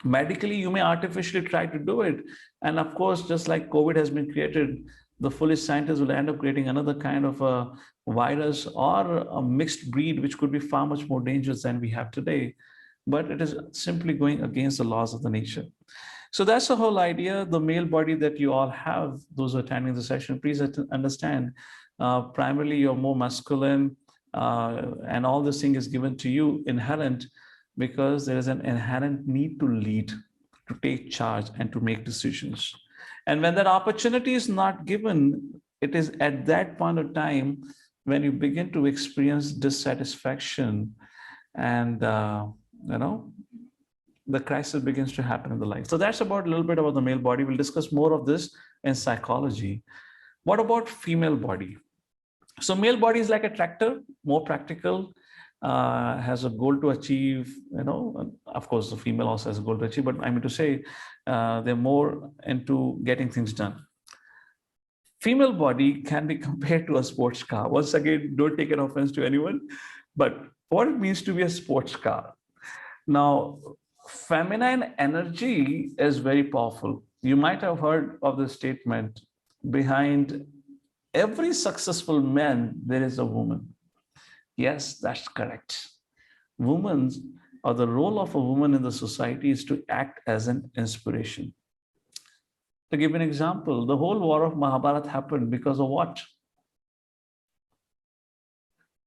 Medically, you may artificially try to do it. And of course, just like COVID has been created, the foolish scientists will end up creating another kind of a virus or a mixed breed, which could be far much more dangerous than we have today. But it is simply going against the laws of the nature. So that's the whole idea. The male body that you all have, those who are attending the session, please understand, primarily you're more masculine, and all this thing is given to you inherent, because there is an inherent need to lead, to take charge, and to make decisions. And when that opportunity is not given, it is at that point of time when you begin to experience dissatisfaction, and the crisis begins to happen in the life. So that's about a little bit about the male body. We'll discuss more of this in psychology. What about female body? So male body is like a tractor, more practical, has a goal to achieve, of course, the female also has a goal to achieve, but I mean to say, they're more into getting things done. Female body can be compared to a sports car. Once again, don't take an offense to anyone, but what it means to be a sports car. Now, feminine energy is very powerful. You might have heard of the statement, behind every successful man, there is a woman. Yes, that's correct. Women, or the role of a woman in the society, is to act as an inspiration. To give an example, the whole war of Mahabharata happened because of what?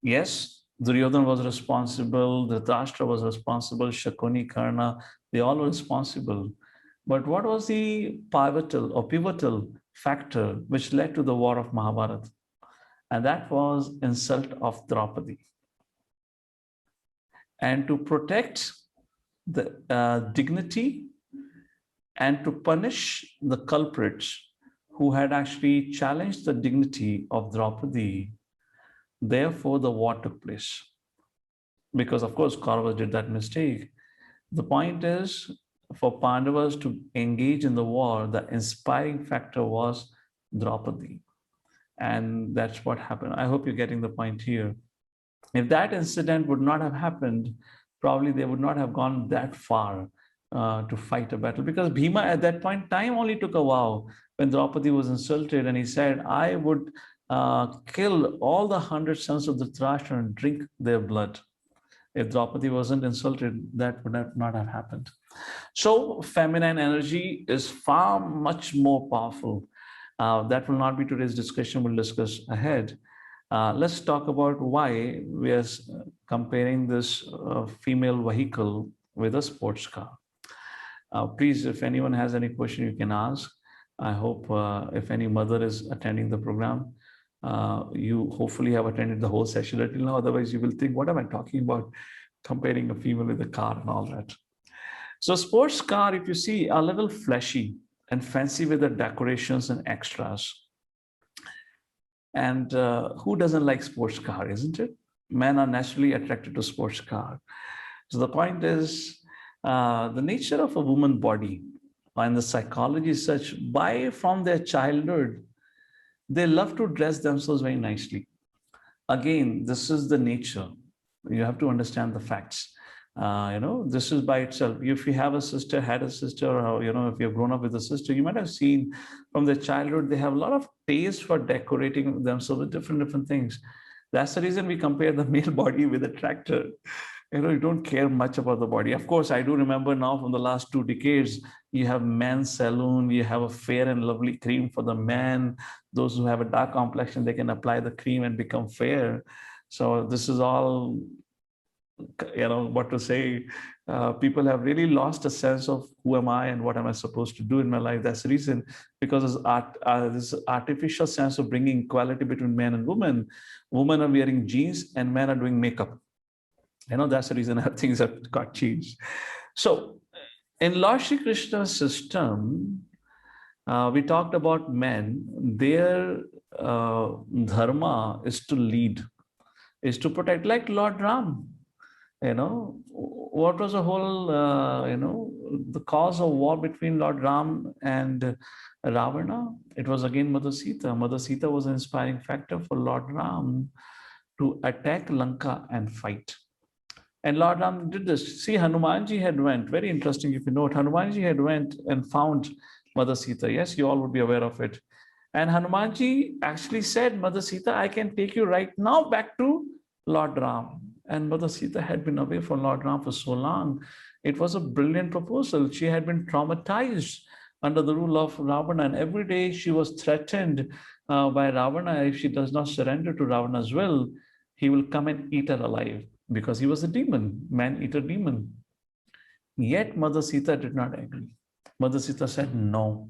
Yes, Duryodhana was responsible, Dhritarashtra was responsible, Shakuni, Karna, they all were responsible. But what was the pivotal factor which led to the war of Mahabharata? And that was insult of Draupadi. And to protect the dignity and to punish the culprits who had actually challenged the dignity of Draupadi, therefore the war took place. Because of course, Kauravas did that mistake. The point is, for Pandavas to engage in the war, the inspiring factor was Draupadi. And that's what happened. I hope you're getting the point here. If that incident would not have happened, probably they would not have gone that far to fight a battle, because Bhima at that point in time only took a vow when Draupadi was insulted, and he said, I would kill all the 100 sons of Dhritarashtra and drink their blood. If Draupadi wasn't insulted, that would not have happened. So feminine energy is far much more powerful. That will not be today's discussion. We'll discuss ahead. Let's talk about why we are comparing this female vehicle with a sports car. Please, if anyone has any question, you can ask. I hope if any mother is attending the program, you hopefully have attended the whole session until now. Otherwise, you will think, what am I talking about? Comparing a female with a car and all that. So sports car, if you see, are a little fleshy and fancy with the decorations and extras. And who doesn't like sports car, isn't it? Men are naturally attracted to sports car. So the point is, the nature of a woman body and the psychology is such, from their childhood, they love to dress themselves very nicely. Again, this is the nature. You have to understand the facts. This is by itself. If you have a sister, had a sister, or, if you've grown up with a sister, you might have seen from their childhood, they have a lot of taste for decorating themselves with different things. That's the reason we compare the male body with a tractor. You don't care much about the body. Of course, I do remember now from the last 2 decades, you have men's salon, you have a fair and lovely cream for the men. Those who have a dark complexion, they can apply the cream and become fair. So this is all, what to say. People have really lost a sense of who am I and what am I supposed to do in my life. That's the reason, because this artificial sense of bringing equality between men and women. Women are wearing jeans and men are doing makeup. That's the reason how things have got changed. So in Lord Shri Krishna's system, we talked about men. Their dharma is to lead, is to protect, like Lord Ram. What was the whole, the cause of war between Lord Ram and Ravana? It was again Mother Sita. Mother Sita was an inspiring factor for Lord Ram to attack Lanka and fight. And Lord Ram did this. See, Hanumanji had went, very interesting if you note, Hanumanji had went and found Mother Sita. Yes, you all would be aware of it. And Hanumanji actually said, Mother Sita, I can take you right now back to Lord Ram. And Mother Sita had been away from Lord Ram for so long. It was a brilliant proposal. She had been traumatized under the rule of Ravana. And every day she was threatened by Ravana. If she does not surrender to Ravana's will, he will come and eat her alive, because he was a demon, man-eater demon. Yet Mother Sita did not agree. Mother Sita said, no.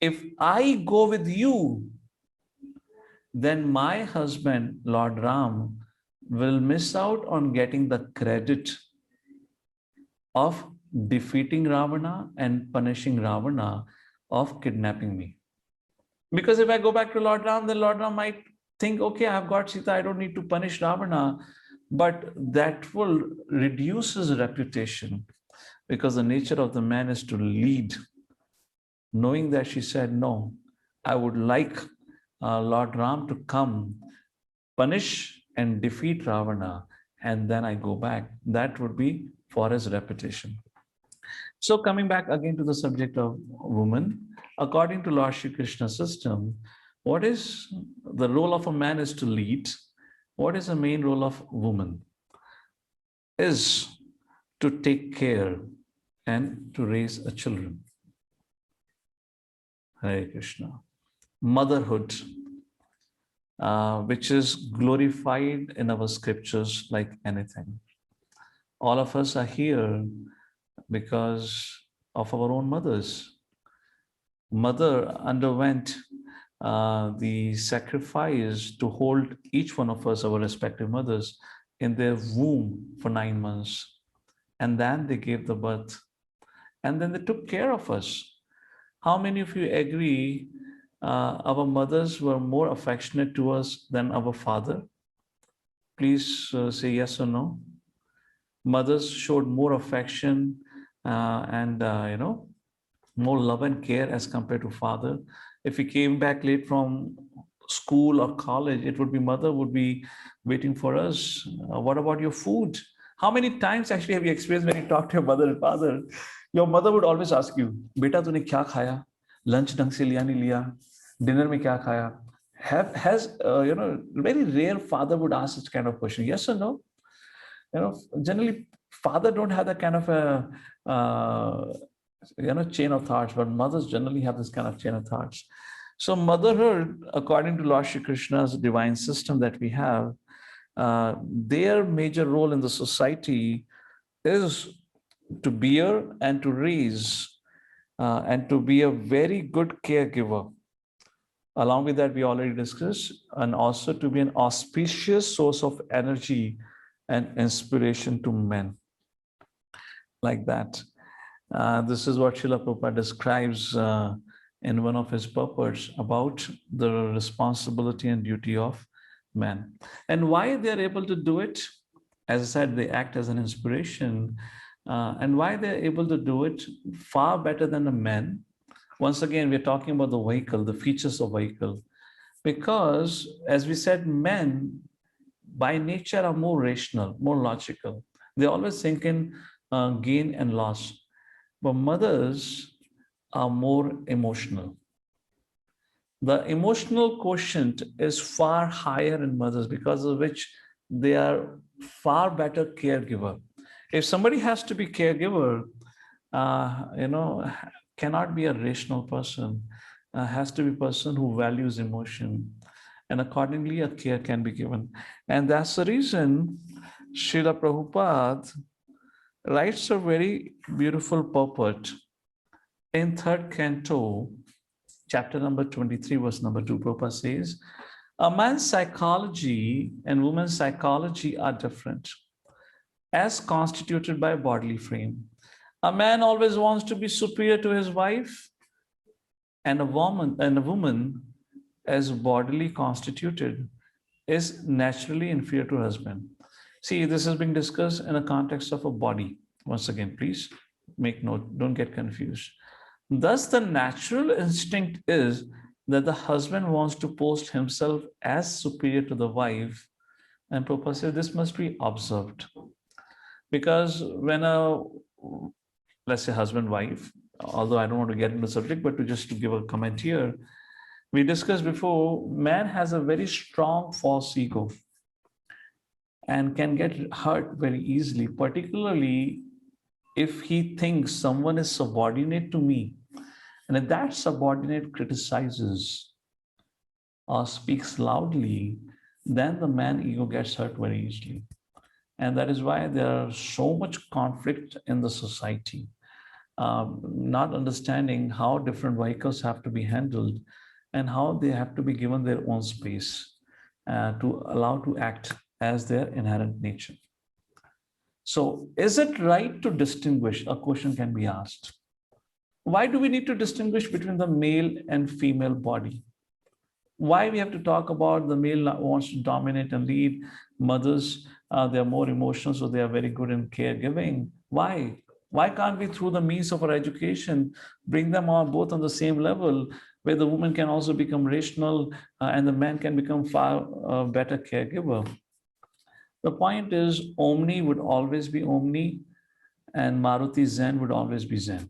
If I go with you, then my husband, Lord Ram, will miss out on getting the credit of defeating Ravana and punishing Ravana of kidnapping me. Because if I go back to Lord Ram, then Lord Ram might think, okay, I've got Sita, I don't need to punish Ravana. But that will reduce his reputation, because the nature of the man is to lead. Knowing that, she said, no, I would like Lord Ram to come, punish and defeat Ravana, and then I go back. That would be for his reputation. So coming back again to the subject of woman, according to Lord Shri Krishna's system, what is the role of a man is to lead. What is the main role of woman? Is to take care and to raise a children. Hare Krishna. Motherhood, which is glorified in our scriptures like anything. All of us are here because of our own mothers. Mother underwent the sacrifice to hold each one of us, our respective mothers, in their womb for 9 months. And then they gave the birth. And then they took care of us. How many of you agree our mothers were more affectionate to us than our father? Please say yes or no. Mothers showed more affection and more love and care as compared to father. If he came back late from school or college, it would be mother would be waiting for us. What about your food? How many times actually have you experienced when you talk to your mother and father? Your mother would always ask you, "Beta, tune kya khaya? Lunch ढंग से लिया नहीं लिया? Dinner में क्या खाया?" Very rare father would ask such kind of question. Yes or no? Generally father don't have that kind of a chain of thoughts, but mothers generally have this kind of chain of thoughts. So motherhood, according to Lord Shri Krishna's divine system that we have, their major role in the society is to bear and to raise and to be a very good caregiver. Along with that, we already discussed, and also to be an auspicious source of energy and inspiration to men. Like that. This is what Srila Prabhupada describes in one of his purports about the responsibility and duty of men. And why they're able to do it? As I said, they act as an inspiration. And why they're able to do it far better than the men. Once again, we're talking about the vehicle, the features of vehicle. Because, as we said, men by nature are more rational, more logical. They always think in gain and loss. But mothers are more emotional. The emotional quotient is far higher in mothers, because of which they are far better caregiver. If somebody has to be caregiver, cannot be a rational person, has to be a person who values emotion, and accordingly a care can be given. And that's the reason Srila Prabhupada writes a very beautiful purport in third canto, chapter number 23, verse number 2. Prabhupada says, a man's psychology and woman's psychology are different, as constituted by bodily frame. A man always wants to be superior to his wife, and a woman, as bodily constituted, is naturally inferior to her husband. See, this is being discussed in a context of a body. Once again, please make note, don't get confused. Thus, the natural instinct is that the husband wants to post himself as superior to the wife, and Prabhupada says this must be observed. Because when let's say husband, wife, although I don't want to get into the subject, but to give a comment here, we discussed before, man has a very strong false ego and can get hurt very easily, particularly if he thinks someone is subordinate to me. And if that subordinate criticizes or speaks loudly, then the man ego gets hurt very easily. And that is why there is so much conflict in the society, not understanding how different vehicles have to be handled and how they have to be given their own space to allow to act as their inherent nature. So is it right to distinguish? A question can be asked. Why do we need to distinguish between the male and female body? Why we have to talk about the male wants to dominate and lead? Mothers, they are more emotional, so they are very good in caregiving. Why? Why can't we, through the means of our education, bring them on both on the same level, where the woman can also become rational and the man can become far better caregiver? The point is, Omni would always be Omni, and Maruti Zen would always be Zen.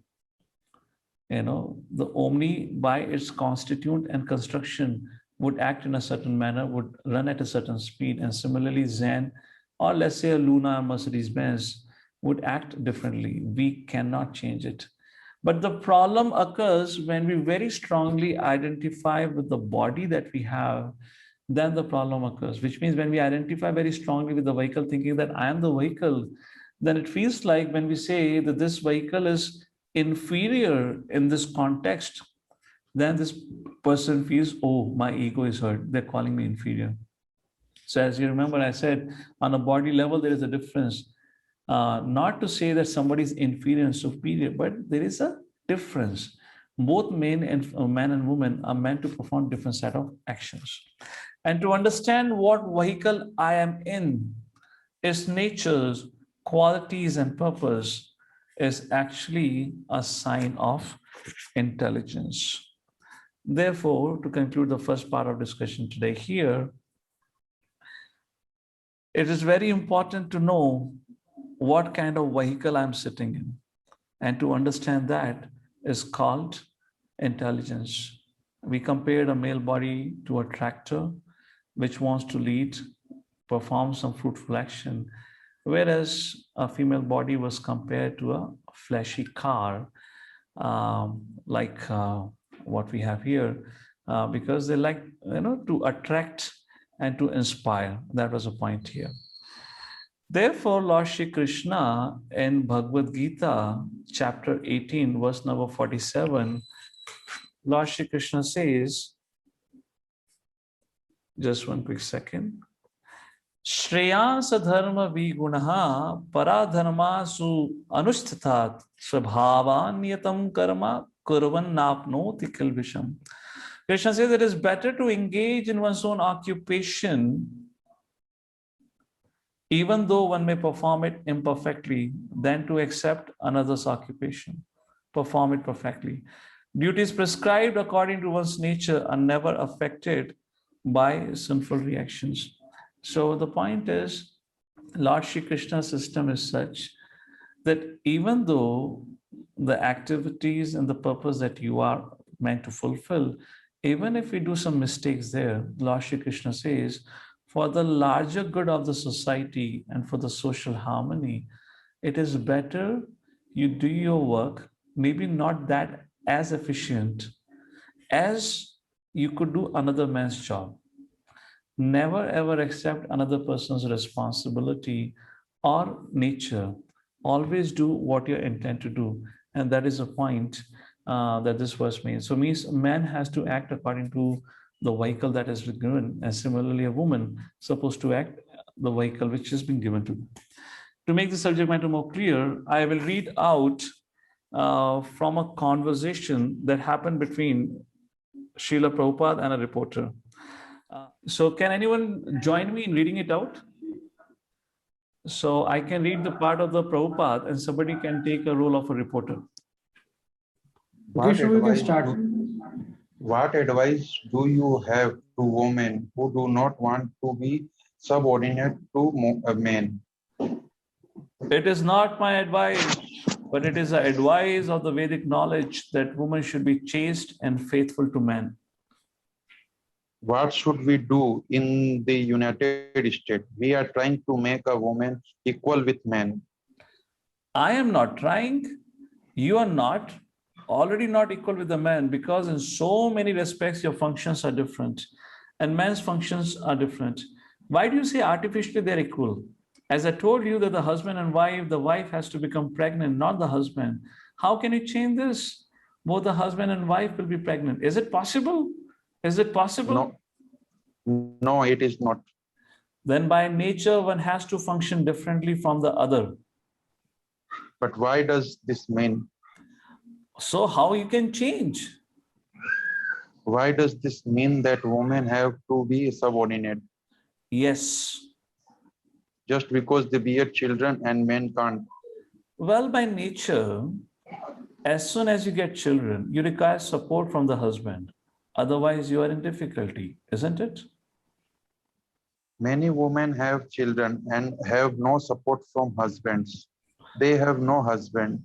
The Omni, by its constituent and construction, would act in a certain manner, would run at a certain speed, and similarly Zen, or let's say a Luna or Mercedes-Benz, would act differently. We cannot change it. But the problem occurs when we very strongly identify with the body that we have, then the problem occurs, which means when we identify very strongly with the vehicle, thinking that I am the vehicle, then it feels like when we say that this vehicle is inferior in this context, then this person feels, oh, my ego is hurt. They're calling me inferior. So as you remember, I said on a body level, there is a difference. Not to say that somebody is inferior and superior, but there is a difference. Both men and women are meant to perform different set of actions. And to understand what vehicle I am in, its natures, qualities, and purpose is actually a sign of intelligence. Therefore, to conclude the first part of discussion today here, it is very important to know what kind of vehicle I'm sitting in. And to understand that is called intelligence. We compared a male body to a tractor, which wants to lead, perform some fruitful action, whereas a female body was compared to a fleshy car, like what we have here, because they like, to attract and to inspire. That was a point here. Therefore, Lord Shri Krishna in Bhagavad Gita, chapter 18, verse number 47, Lord Shri Krishna says, just one quick second. Shreyasa dharma vigunaha paradharma su anusthitat svabhavanyatam karma kurvan napnoti kilvisham. Krishna says it is better to engage in one's own occupation, even though one may perform it imperfectly, than to accept another's occupation, perform it perfectly. Duties prescribed according to one's nature are never affected by sinful reactions. So the point is, Lord Shri Krishna's system is such that even though the activities and the purpose that you are meant to fulfill, even if we do some mistakes there, Lord Shri Krishna says, for the larger good of the society and for the social harmony, it is better you do your work, maybe not that as efficient as you could do another man's job. Never ever accept another person's responsibility or nature. Always do what you're intent to do. And that is a point that this verse means. So means man has to act according to the vehicle that has been given, and similarly a woman supposed to act the vehicle which has been given to them. To make the subject matter more clear, I will read out from a conversation that happened between Srila Prabhupada and a reporter. So can anyone join me in reading it out? So I can read the part of the Prabhupada and somebody can take a role of a reporter. What Vishnu, you can advice start. What advice do you have to women who do not want to be subordinate to men? It is not my advice, but it is the advice of the Vedic knowledge that women should be chaste and faithful to men. What should we do in the United States? We are trying to make a woman equal with men. I am not trying. You are not already not equal with the man, because in so many respects your functions are different and men's functions are different. Why do you say artificially they're equal? As I told you that the husband and wife, the wife has to become pregnant, not the husband. How can you change this? Both the husband and wife will be pregnant. Is it possible? Is it possible? No, it is not. Then by nature, one has to function differently from the other. But why does this mean? So how you can change? Why does this mean that women have to be subordinate? Yes. Just because they bear children and men can't? Well, by nature, as soon as you get children, you require support from the husband. Otherwise, you are in difficulty, isn't it? Many women have children and have no support from husbands. They have no husband.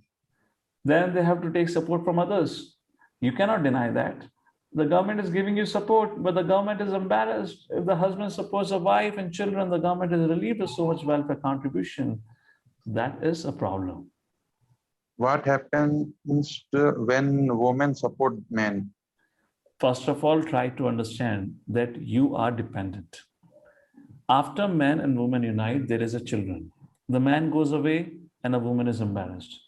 Then they have to take support from others. You cannot deny that. The government is giving you support, but the government is embarrassed. If the husband supports a wife and children, the government is relieved of so much welfare contribution. That is a problem. What happens when women support men? First of all, try to understand that you are dependent. After man and woman unite, there is a children. The man goes away and a woman is embarrassed.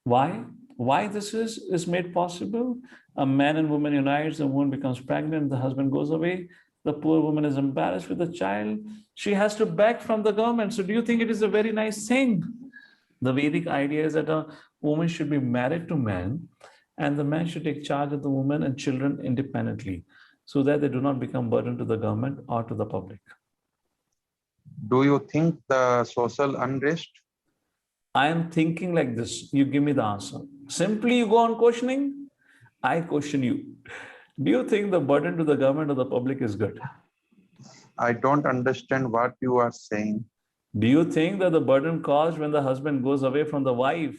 Why? Why this is made possible? A man and woman unites, the woman becomes pregnant, the husband goes away, the poor woman is embarrassed with the child. She has to beg from the government. So do you think it is a very nice thing? The Vedic idea is that a woman should be married to man and the man should take charge of the woman and children independently so that they do not become burden to the government or to the public. Do you think the social unrest? I am thinking like this. You give me the answer. Simply you go on questioning. I question you. Do you think the burden to the government or the public is good? I don't understand what you are saying. Do you think that the burden caused when the husband goes away from the wife,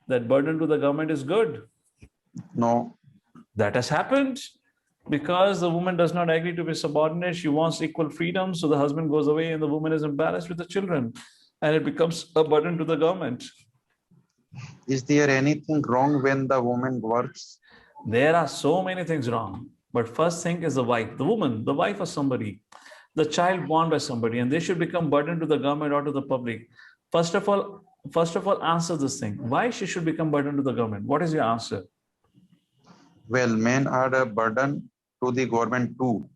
that burden to the government is good? No. That has happened because the woman does not agree to be subordinate. She wants equal freedom. So the husband goes away and the woman is embarrassed with the children and it becomes a burden to the government. Is there anything wrong when the woman works? There are so many things wrong. But first thing is the wife, the woman, the wife of somebody, the child born by somebody, and they should become burden to the government or to the public. First of all, answer this thing. Why she should become burden to the government? What is your answer? Well, men are a burden to the government too.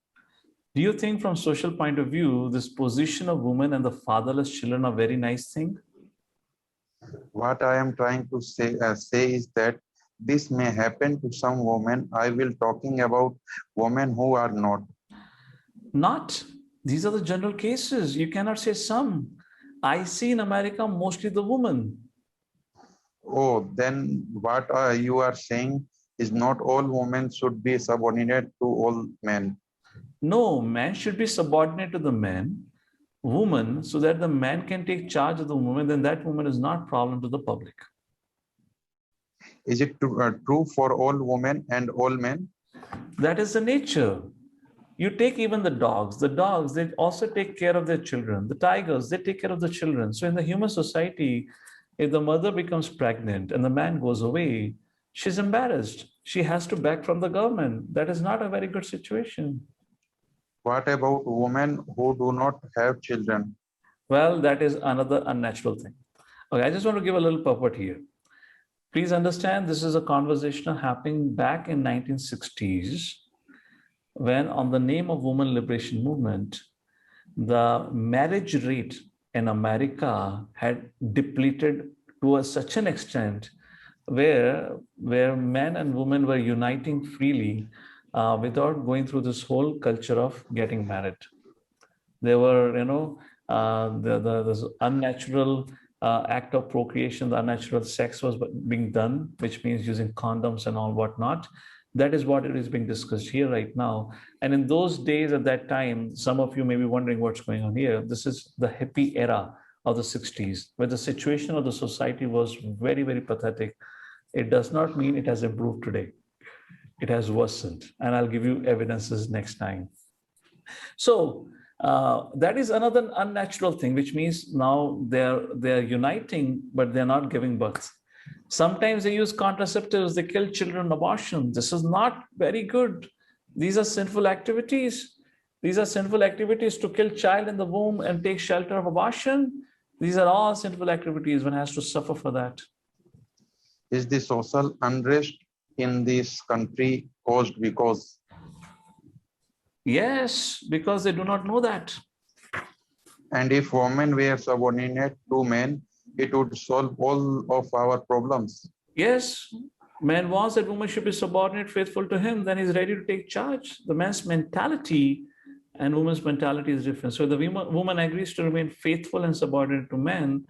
Do you think from social point of view, this position of women and the fatherless children are very nice thing? What I am trying to say is that this may happen to some women. I will talking about women who are not. Not. These are the general cases. You cannot say some. I see in America mostly the woman. Oh, then what you are saying is not all women should be subordinate to all men. No, man should be subordinate to the man, woman, so that the man can take charge of the woman, then that woman is not problem to the public. Is it true for all women and all men? That is the nature. You take even the dogs, they also take care of their children. The tigers, they take care of the children. So in the human society, if the mother becomes pregnant and the man goes away, she's embarrassed. She has to beg from the government. That is not a very good situation. What about women who do not have children? Well, that is another unnatural thing. Okay, I just want to give a little purport here. Please understand, this is a conversation happening back in 1960s, when on the name of women liberation movement, the marriage rate in America had depleted to such an extent where men and women were uniting freely without going through this whole culture of getting married. There were, this unnatural act of procreation, the unnatural sex was being done, which means using condoms and all whatnot. That is what it is being discussed here right now. And in those days at that time, some of you may be wondering what's going on here. This is the hippie era of the 60s, where the situation of the society was very, very pathetic. It does not mean it has improved today. It has worsened. And I'll give you evidences next time. So that is another unnatural thing, which means now they're uniting, but they're not giving birth. Sometimes they use contraceptives, they kill children, abortion. This is not very good. These are sinful activities. These are sinful activities to kill child in the womb and take shelter of abortion. These are all sinful activities. One has to suffer for that. Is the social unrest in this country caused because? Yes, because they do not know that. And if women were subordinate to men, it would solve all of our problems. Yes, man wants that woman should be subordinate, faithful to him, then he's ready to take charge. The man's mentality and woman's mentality is different. So if the woman agrees to remain faithful and subordinate to man,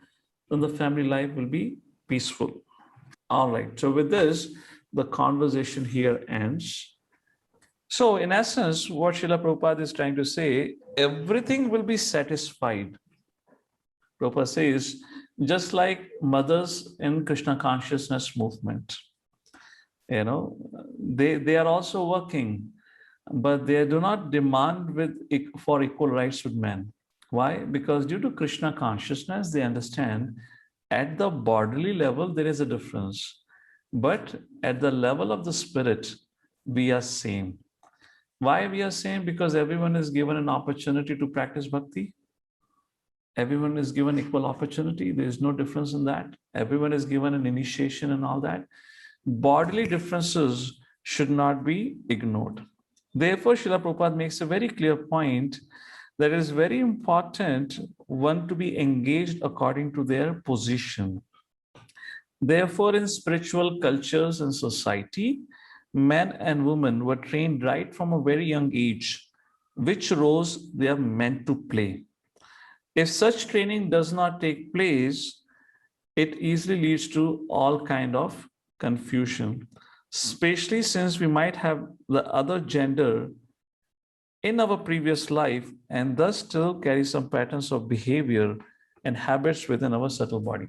then the family life will be peaceful. All right, so with this, the conversation here ends. So in essence, what Srila Prabhupada is trying to say, everything will be satisfied. Prabhupada says, just like mothers in Krishna consciousness movement, they are also working, but they do not demand for equal rights with men. Why? Because due to Krishna consciousness, they understand at the bodily level, there is a difference. But at the level of the spirit, we are same. Why we are same? Because everyone is given an opportunity to practice bhakti. Everyone is given equal opportunity. There is no difference in that. Everyone is given an initiation and all that. Bodily differences should not be ignored. Therefore, Srila Prabhupada makes a very clear point that it is very important one to be engaged according to their position. Therefore, in spiritual cultures and society, men and women were trained right from a very young age, which roles they are meant to play. If such training does not take place, it easily leads to all kind of confusion, especially since we might have the other gender in our previous life and thus still carry some patterns of behavior and habits within our subtle body.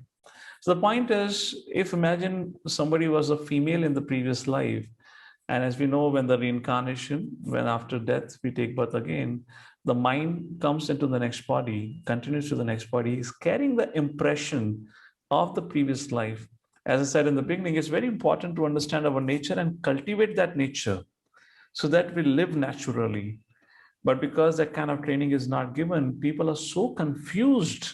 So the point is, if imagine somebody was a female in the previous life, and as we know, when the reincarnation, when after death we take birth again, the mind comes into the next body, continues to the next body, is carrying the impression of the previous life. As I said in the beginning, it's very important to understand our nature and cultivate that nature so that we live naturally. But because that kind of training is not given, people are so confused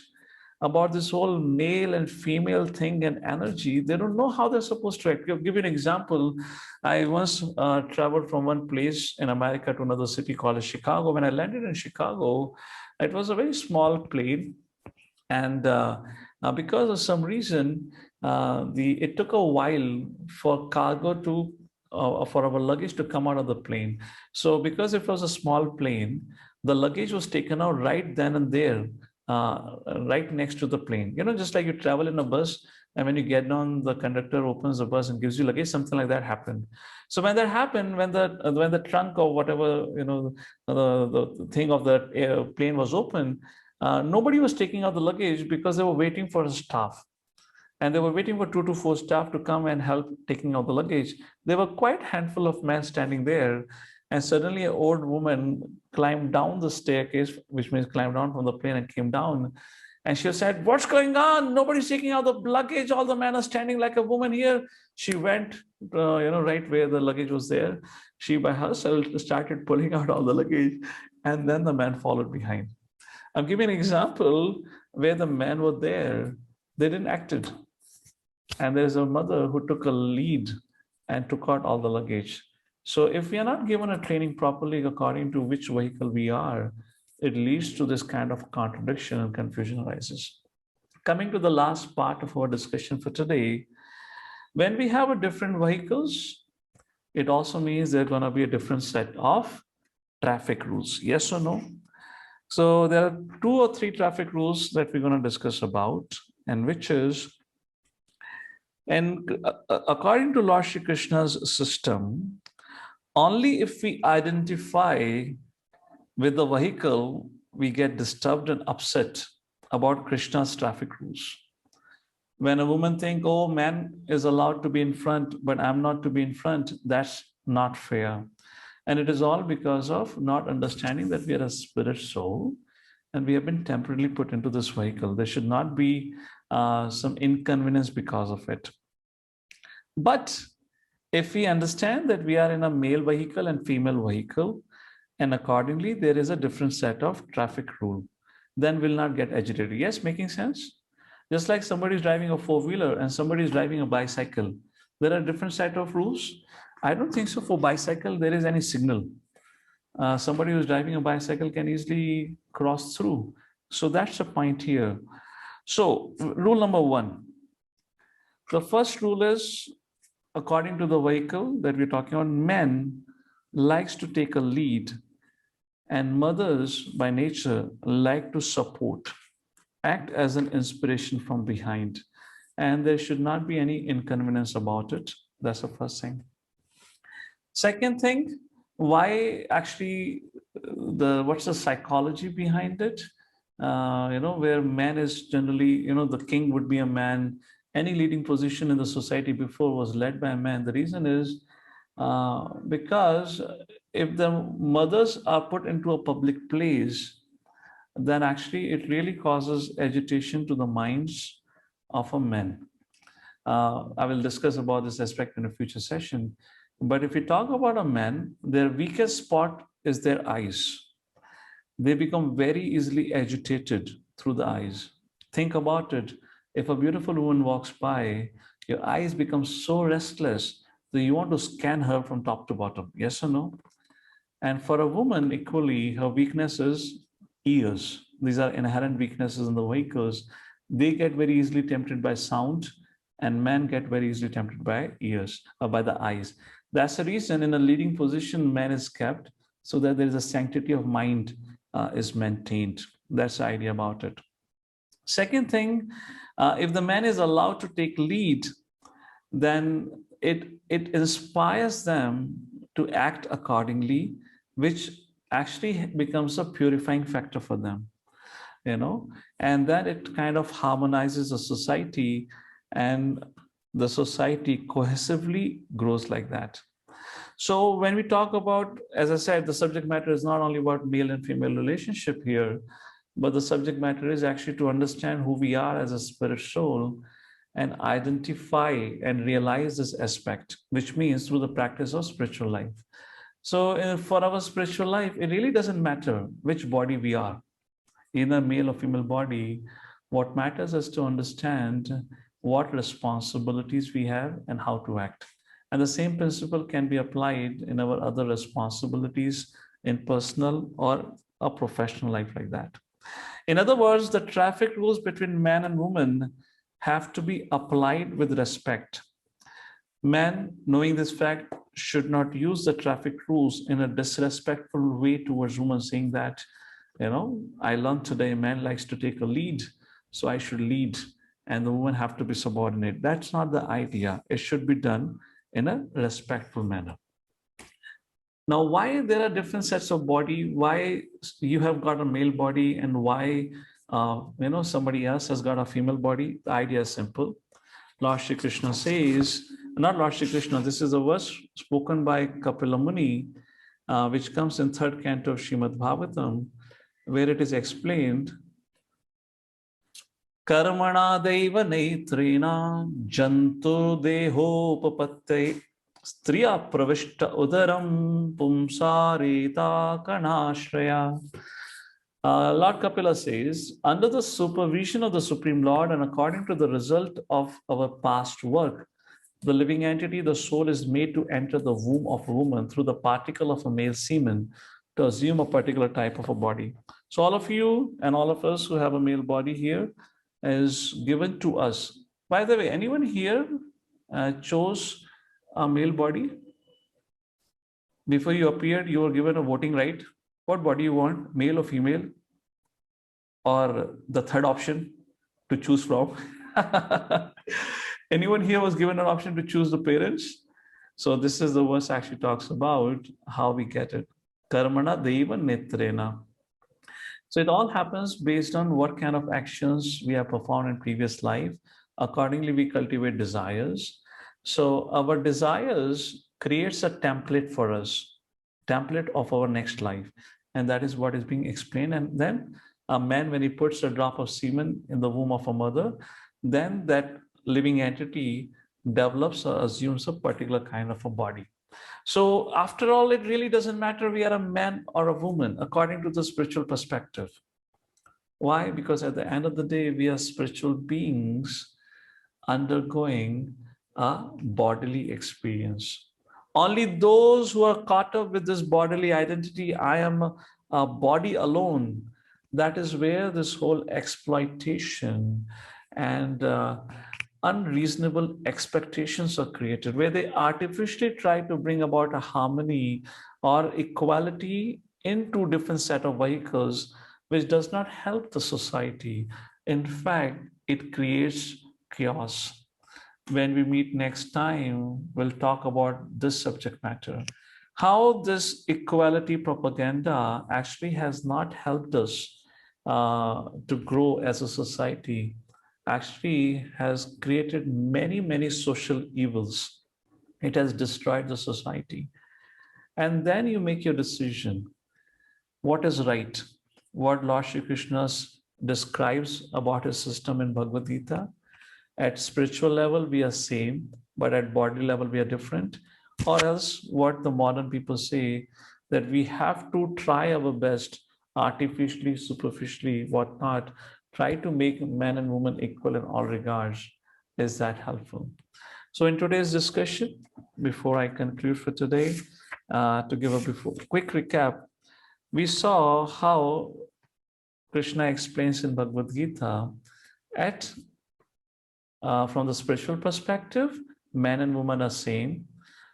about this whole male and female thing and energy. They don't know how they're supposed to act. I'll give you an example. I once traveled from one place in America to another city called Chicago. When I landed in Chicago, it was a very small plane. And because of some reason, it took a while for cargo to, for our luggage to come out of the plane. So because it was a small plane, the luggage was taken out right then and there, right next to the plane. Just like you travel in a bus, and when you get down, the conductor opens the bus and gives you luggage. Something like that happened. So when that happened, when the trunk or whatever, the thing of the plane was open, nobody was taking out the luggage because they were waiting for a staff. And they were waiting for 2 to 4 staff to come and help taking out the luggage. There were quite a handful of men standing there. And suddenly an old woman climbed down the staircase, which means climbed down from the plane and came down. And she said, "What's going on? Nobody's taking out the luggage. All the men are standing like a woman here." She went, right where the luggage was there. She by herself started pulling out all the luggage, and then the man followed behind. I'm giving an example where the men were there. They didn't act it. And there's a mother who took a lead and took out all the luggage. So if we are not given a training properly according to which vehicle we are, it leads to this kind of contradiction and confusion arises. Coming to the last part of our discussion for today, when we have a different vehicles, it also means there's going to be a different set of traffic rules. Yes or no? So there are 2 or 3 traffic rules that we're going to discuss about, and which is, and according to Lord Shri Krishna's system, only if we identify with the vehicle, we get disturbed and upset about Krishna's traffic rules. When a woman thinks, oh, man is allowed to be in front, but I'm not to be in front, that's not fair. And it is all because of not understanding that we are a spirit soul and we have been temporarily put into this vehicle. There should not be some inconvenience because of it. But if we understand that we are in a male vehicle and female vehicle, and accordingly, there is a different set of traffic rule, then we'll not get agitated. Yes, making sense? Just like somebody is driving a four-wheeler and somebody is driving a bicycle, there are different set of rules. I don't think so for bicycle, there is any signal. Somebody who's driving a bicycle can easily cross through. So that's the point here. So rule number 1. The first rule is, according to the vehicle that we're talking about, men likes to take a lead and mothers by nature like to support, act as an inspiration from behind. And there should not be any inconvenience about it. That's the first thing. Second thing, why actually, what's the psychology behind it? Where man is generally, the king would be a man. Any leading position in the society before was led by a man. The reason is because if the mothers are put into a public place, then actually it really causes agitation to the minds of a man. I will discuss about this aspect in a future session. But if we talk about a man, their weakest spot is their eyes. They become very easily agitated through the eyes. Think about it. If a beautiful woman walks by, your eyes become so restless that you want to scan her from top to bottom. Yes or no? And for a woman, equally, her weakness is ears. These are inherent weaknesses in the vehicles. They get very easily tempted by sound, and men get very easily tempted by ears or by the eyes. That's the reason in a leading position, man is kept so that there is a sanctity of mind is maintained. That's the idea about it. Second thing, if the man is allowed to take lead, then it inspires them to act accordingly, which actually becomes a purifying factor for them, and then it kind of harmonizes the society, and the society cohesively grows like that. So when we talk about, as I said, the subject matter is not only about male and female relationship here, but the subject matter is actually to understand who we are as a spirit soul and identify and realize this aspect, which means through the practice of spiritual life. So for our spiritual life, it really doesn't matter which body we are, either male or female body. What matters is to understand what responsibilities we have and how to act. And the same principle can be applied in our other responsibilities in personal or a professional life like that. In other words, the traffic rules between man and woman have to be applied with respect. Men, knowing this fact, should not use the traffic rules in a disrespectful way towards women, saying that, I learned today man likes to take a lead, so I should lead, and the women have to be subordinate. That's not the idea. It should be done in a respectful manner. Now, why there are different sets of body, why you have got a male body and why somebody else has got a female body, the idea is simple. Lord Shri Krishna says, not Lord Shri Krishna, this is a verse spoken by Kapila Muni, which comes in third canto of Srimad Bhagavatam, where it is explained, Karmana deva naitrina jantu dehopapatte striya pravishta udaram pumsarita kanashraya. Lord Kapila says, under the supervision of the Supreme Lord and according to the result of our past work, the living entity, the soul, is made to enter the womb of a woman through the particle of a male semen to assume a particular type of a body. So all of you and all of us who have a male body here is given to us. By the way, anyone here chose a male body? Before you appeared, you were given a voting right. What body you want, male or female? Or the third option to choose from? Anyone here was given an option to choose the parents? So this is the verse actually talks about how we get it. Karmana deva netrena. So it all happens based on what kind of actions we have performed in previous life. Accordingly, we cultivate desires. So our desires creates a template for us, template of our next life. And that is what is being explained. And then a man, when he puts a drop of semen in the womb of a mother, then that living entity develops or assumes a particular kind of a body. So after all, it really doesn't matter we are a man or a woman, according to the spiritual perspective. Why? Because at the end of the day, we are spiritual beings undergoing a bodily experience. Only those who are caught up with this bodily identity, I am a body alone, that is where this whole exploitation and unreasonable expectations are created, where they artificially try to bring about a harmony or equality in two different set of vehicles, which does not help the society. In fact, it creates chaos. When we meet next time, we'll talk about this subject matter. How this equality propaganda actually has not helped us to grow as a society, actually has created many, many social evils. It has destroyed the society. And then you make your decision. What is right? What Lord Shri Krishna describes about his system in Bhagavad Gita. At spiritual level, we are same, but at body level, we are different. Or else what the modern people say, that we have to try our best, artificially, superficially, whatnot, try to make man and woman equal in all regards. Is that helpful? So in today's discussion, before I conclude for today, to give a quick recap, we saw how Krishna explains in Bhagavad Gita from the spiritual perspective, man and woman are same,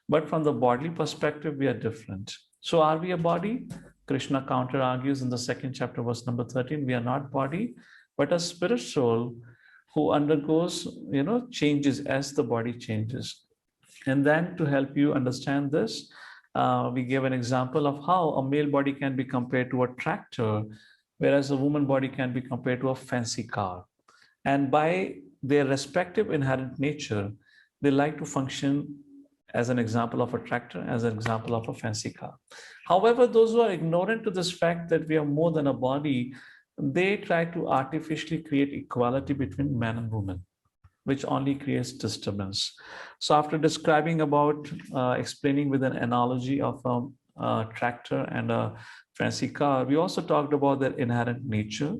but from the bodily perspective, we are different. So are we a body? Krishna counter argues in the second chapter, verse number 13, we are not body, but a spirit soul who undergoes, changes as the body changes. And then to help you understand this, we gave an example of how a male body can be compared to a tractor, whereas a woman body can be compared to a fancy car. And by their respective inherent nature, they like to function as an example of a tractor, as an example of a fancy car. However, those who are ignorant to this fact that we are more than a body, they try to artificially create equality between man and woman, which only creates disturbance. So after describing about, explaining with an analogy of a tractor and a fancy car, we also talked about their inherent nature.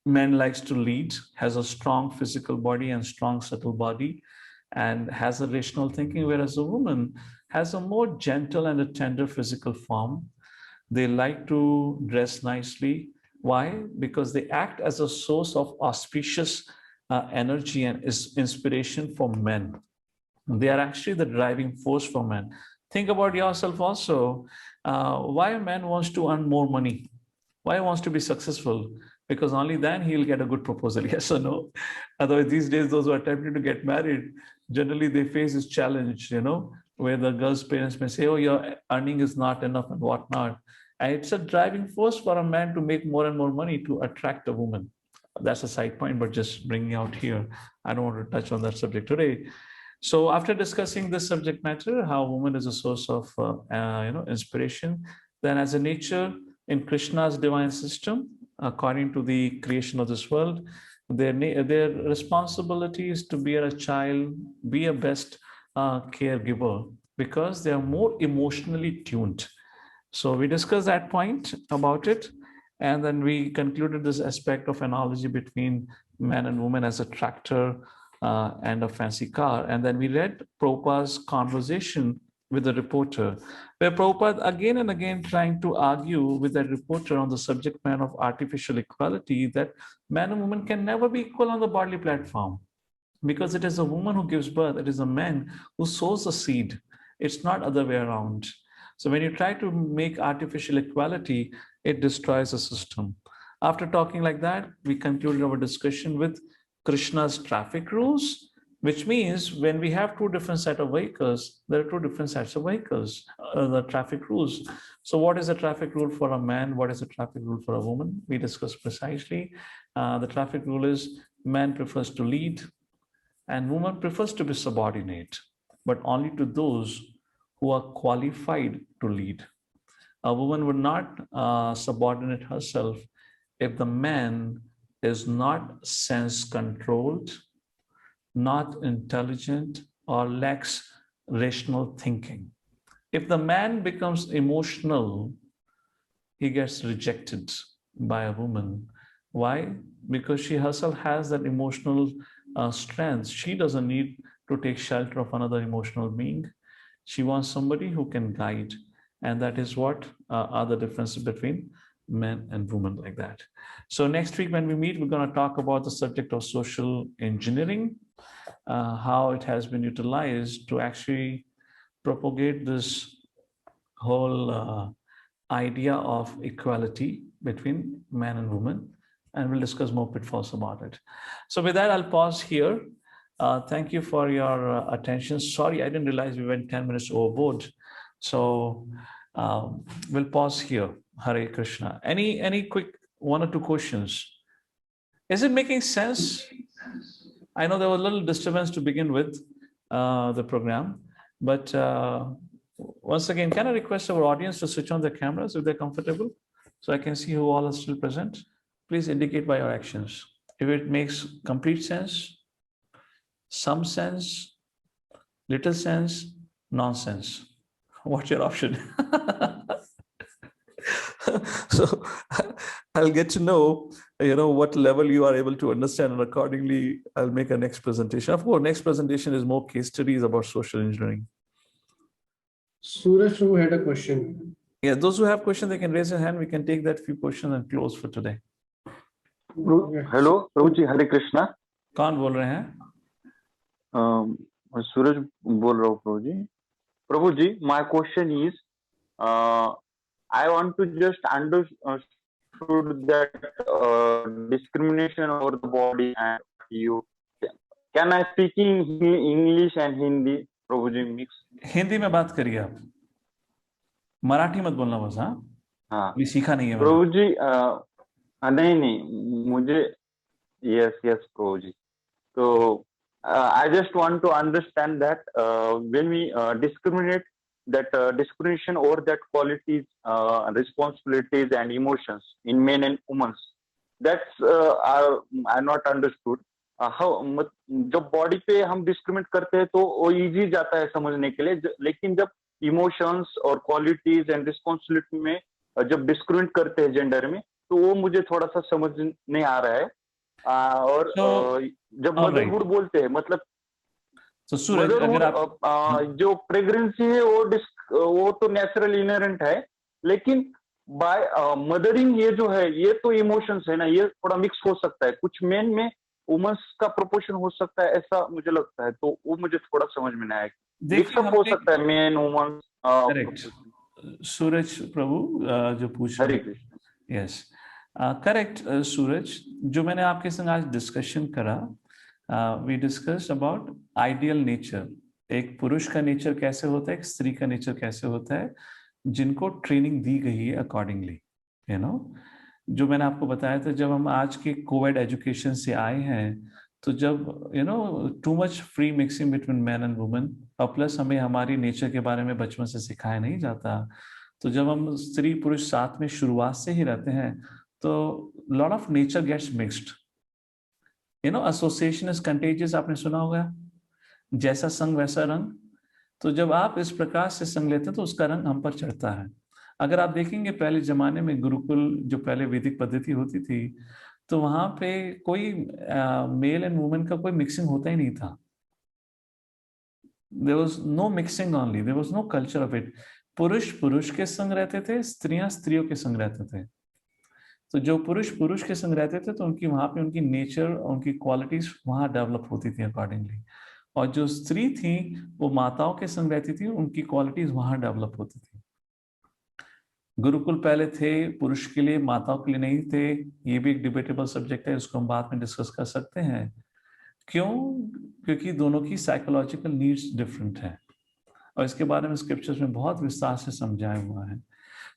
Man likes to lead, has a strong physical body and strong subtle body, and has a rational thinking, whereas a woman has a more gentle and a tender physical form. They like to dress nicely. Why? Because they act as a source of auspicious energy and inspiration for men. They are actually the driving force for men. Think about yourself also. Why a man wants to earn more money? Why he wants to be successful? Because only then he'll get a good proposal, yes or no? Otherwise, these days, those who are attempting to get married, generally they face this challenge, where the girl's parents may say, oh, your earning is not enough and whatnot. And it's a driving force for a man to make more and more money to attract a woman. That's a side point, but just bringing out here. I don't want to touch on that subject today. So after discussing this subject matter, how woman is a source of inspiration, then as a nature in Krishna's divine system, according to the creation of this world, their responsibility is to bear a child, be a best caregiver, because they are more emotionally tuned. So we discussed that point about it, and then we concluded this aspect of analogy between man and woman as a tractor and a fancy car. And then we read Prabhupada's conversation with the reporter, where Prabhupada again and again trying to argue with that reporter on the subject matter of artificial equality, that man and woman can never be equal on the bodily platform, because it is a woman who gives birth, it is a man who sows the seed. It's not other way around. So when you try to make artificial equality, it destroys the system. After talking like that, we concluded our discussion with Krishna's traffic rules, which means when we have two different sets of vehicles, there are two different sets of vehicles, the traffic rules. So what is a traffic rule for a man? What is a traffic rule for a woman? We discussed precisely. The traffic rule is man prefers to lead and woman prefers to be subordinate, but only to those who are qualified to lead. A woman would not subordinate herself if the man is not sense-controlled, not intelligent, or lacks rational thinking. If the man becomes emotional, he gets rejected by a woman. Why? Because she herself has that emotional strength. She doesn't need to take shelter of another emotional being. She wants somebody who can guide. And that is what are the differences between men and women, like that. So next week when we meet, we're going to talk about the subject of social engineering, how it has been utilized to actually propagate this whole idea of equality between man and woman. And we'll discuss more pitfalls about it. So with that, I'll pause here. Thank you for your attention. Sorry, I didn't realize we went 10 minutes overboard. So we'll pause here. Hare Krishna. Any quick one or two questions? Is it making sense? I know there was a little disturbance to begin with the program, but once again, can I request our audience to switch on their cameras if they're comfortable, so I can see who all are still present? Please indicate by your actions if it makes complete sense, some sense, little sense, nonsense. What's your option? So I'll get to know, what level you are able to understand, and accordingly, I'll make a next presentation. Of course, next presentation is more case studies about social engineering. Suraj Prabhu had a question. Yeah, those who have questions, they can raise their hand. We can take that few questions and close for today. Hello Prabhu ji, Hare Krishna. कौन बोल रहे हैं? सूरज बोल रहा हूँ प्रभु जी। प्रभु जी, my question is, I want to just understood that discrimination over the body, and you can I speak in English and Hindi, Prabhu ji, mix? Hindi में बात करिए आप, मराठी मत बोलना बस। हाँ, ये सीखा नहीं है प्रभु जी। नहीं, मुझे यस प्रभु जी। तो I just want to understand that when we discriminate, that discrimination over that qualities, responsibilities and emotions in men and women, that's I not understood how। जब बॉडी पे हम डिस्क्रिमिनेट करते हैं तो वो इजी जाता है समझने के लिए, लेकिन जब इमोशंस और क्वालिटीज एंड रिस्पॉन्सिबिलिटी में जब डिस्क्रिमिनेट करते हैं जेंडर में, तो वो मुझे थोड़ा सा समझ नहीं आ रहा है। और जब मदरहुड बोलते हैं, मतलब मदरहुड जो प्रेगनेंसी है वो तो नेचुरल इनहेरेंट है, लेकिन बाय मदरिंग ये जो है, ये तो इमोशंस है ना, ये थोड़ा मिक्स हो सकता है, कुछ मेन में वुमेन्स का प्रोपोर्शन हो सकता है, ऐसा मुझे लगता है। तो वो मुझे थोड़ा समझ में नहीं आया, मिक्सअप हो सकता है मेन वुमेन। करेक्ट सूरज प्रभु जो पूछ रहे हैं, यस करेक्ट सूरज, जो मैंने आपके संग आज डिस्कशन करा, we discuss about ideal nature. एक पुरुष का नेचर कैसे होता है, एक स्त्री का नेचर कैसे होता है, जिनको ट्रेनिंग दी गई है अकॉर्डिंगली, जो मैंने आपको बताया था। जब हम आज के कोविड एजुकेशन से आए हैं, तो जब too much free mixing between man and women, और प्लस हमें हमारी नेचर के बारे में बचपन से सिखाया नहीं जाता, तो जब हम स्त्री पुरुष साथ में शुरुआत से ही रहते हैं तो lot of nature gets mixed. Association is contagious, आपने सुना होगा, जैसा संग वैसा रंग। तो जब आप इस प्रकार से संग लेते हैं तो उसका रंग हम पर चढ़ता है। अगर आप देखेंगे पहले जमाने में गुरुकुल, जो पहले वैदिक पद्धति होती थी, तो वहां पे कोई मेल एंड वुमेन का कोई मिक्सिंग होता ही नहीं था। There was no mixing only, there was no culture of it. पुरुष पुरुष के संग रहते थे, स्त्रियां स्त्रियों के संग रहते थे। तो जो पुरुष पुरुष के संग रहते थे तो उनकी वहां पे उनकी नेचर, उनकी क्वालिटीज वहां डेवलप होती थी अकॉर्डिंगली। और जो स्त्री थी वो माताओं के संग रहती थी, उनकी क्वालिटीज वहां डेवलप होती थी। गुरुकुल पहले थे पुरुष के लिए, माताओं के लिए नहीं थे। ये भी एक डिबेटेबल सब्जेक्ट है, उसको हम बाद में डिस्कस कर सकते हैं। क्यों? क्योंकि दोनों की साइकोलॉजिकल नीड्स डिफरेंट है, और इसके बारे में स्क्रिप्चर्स में बहुत विस्तार से समझाया हुआ है।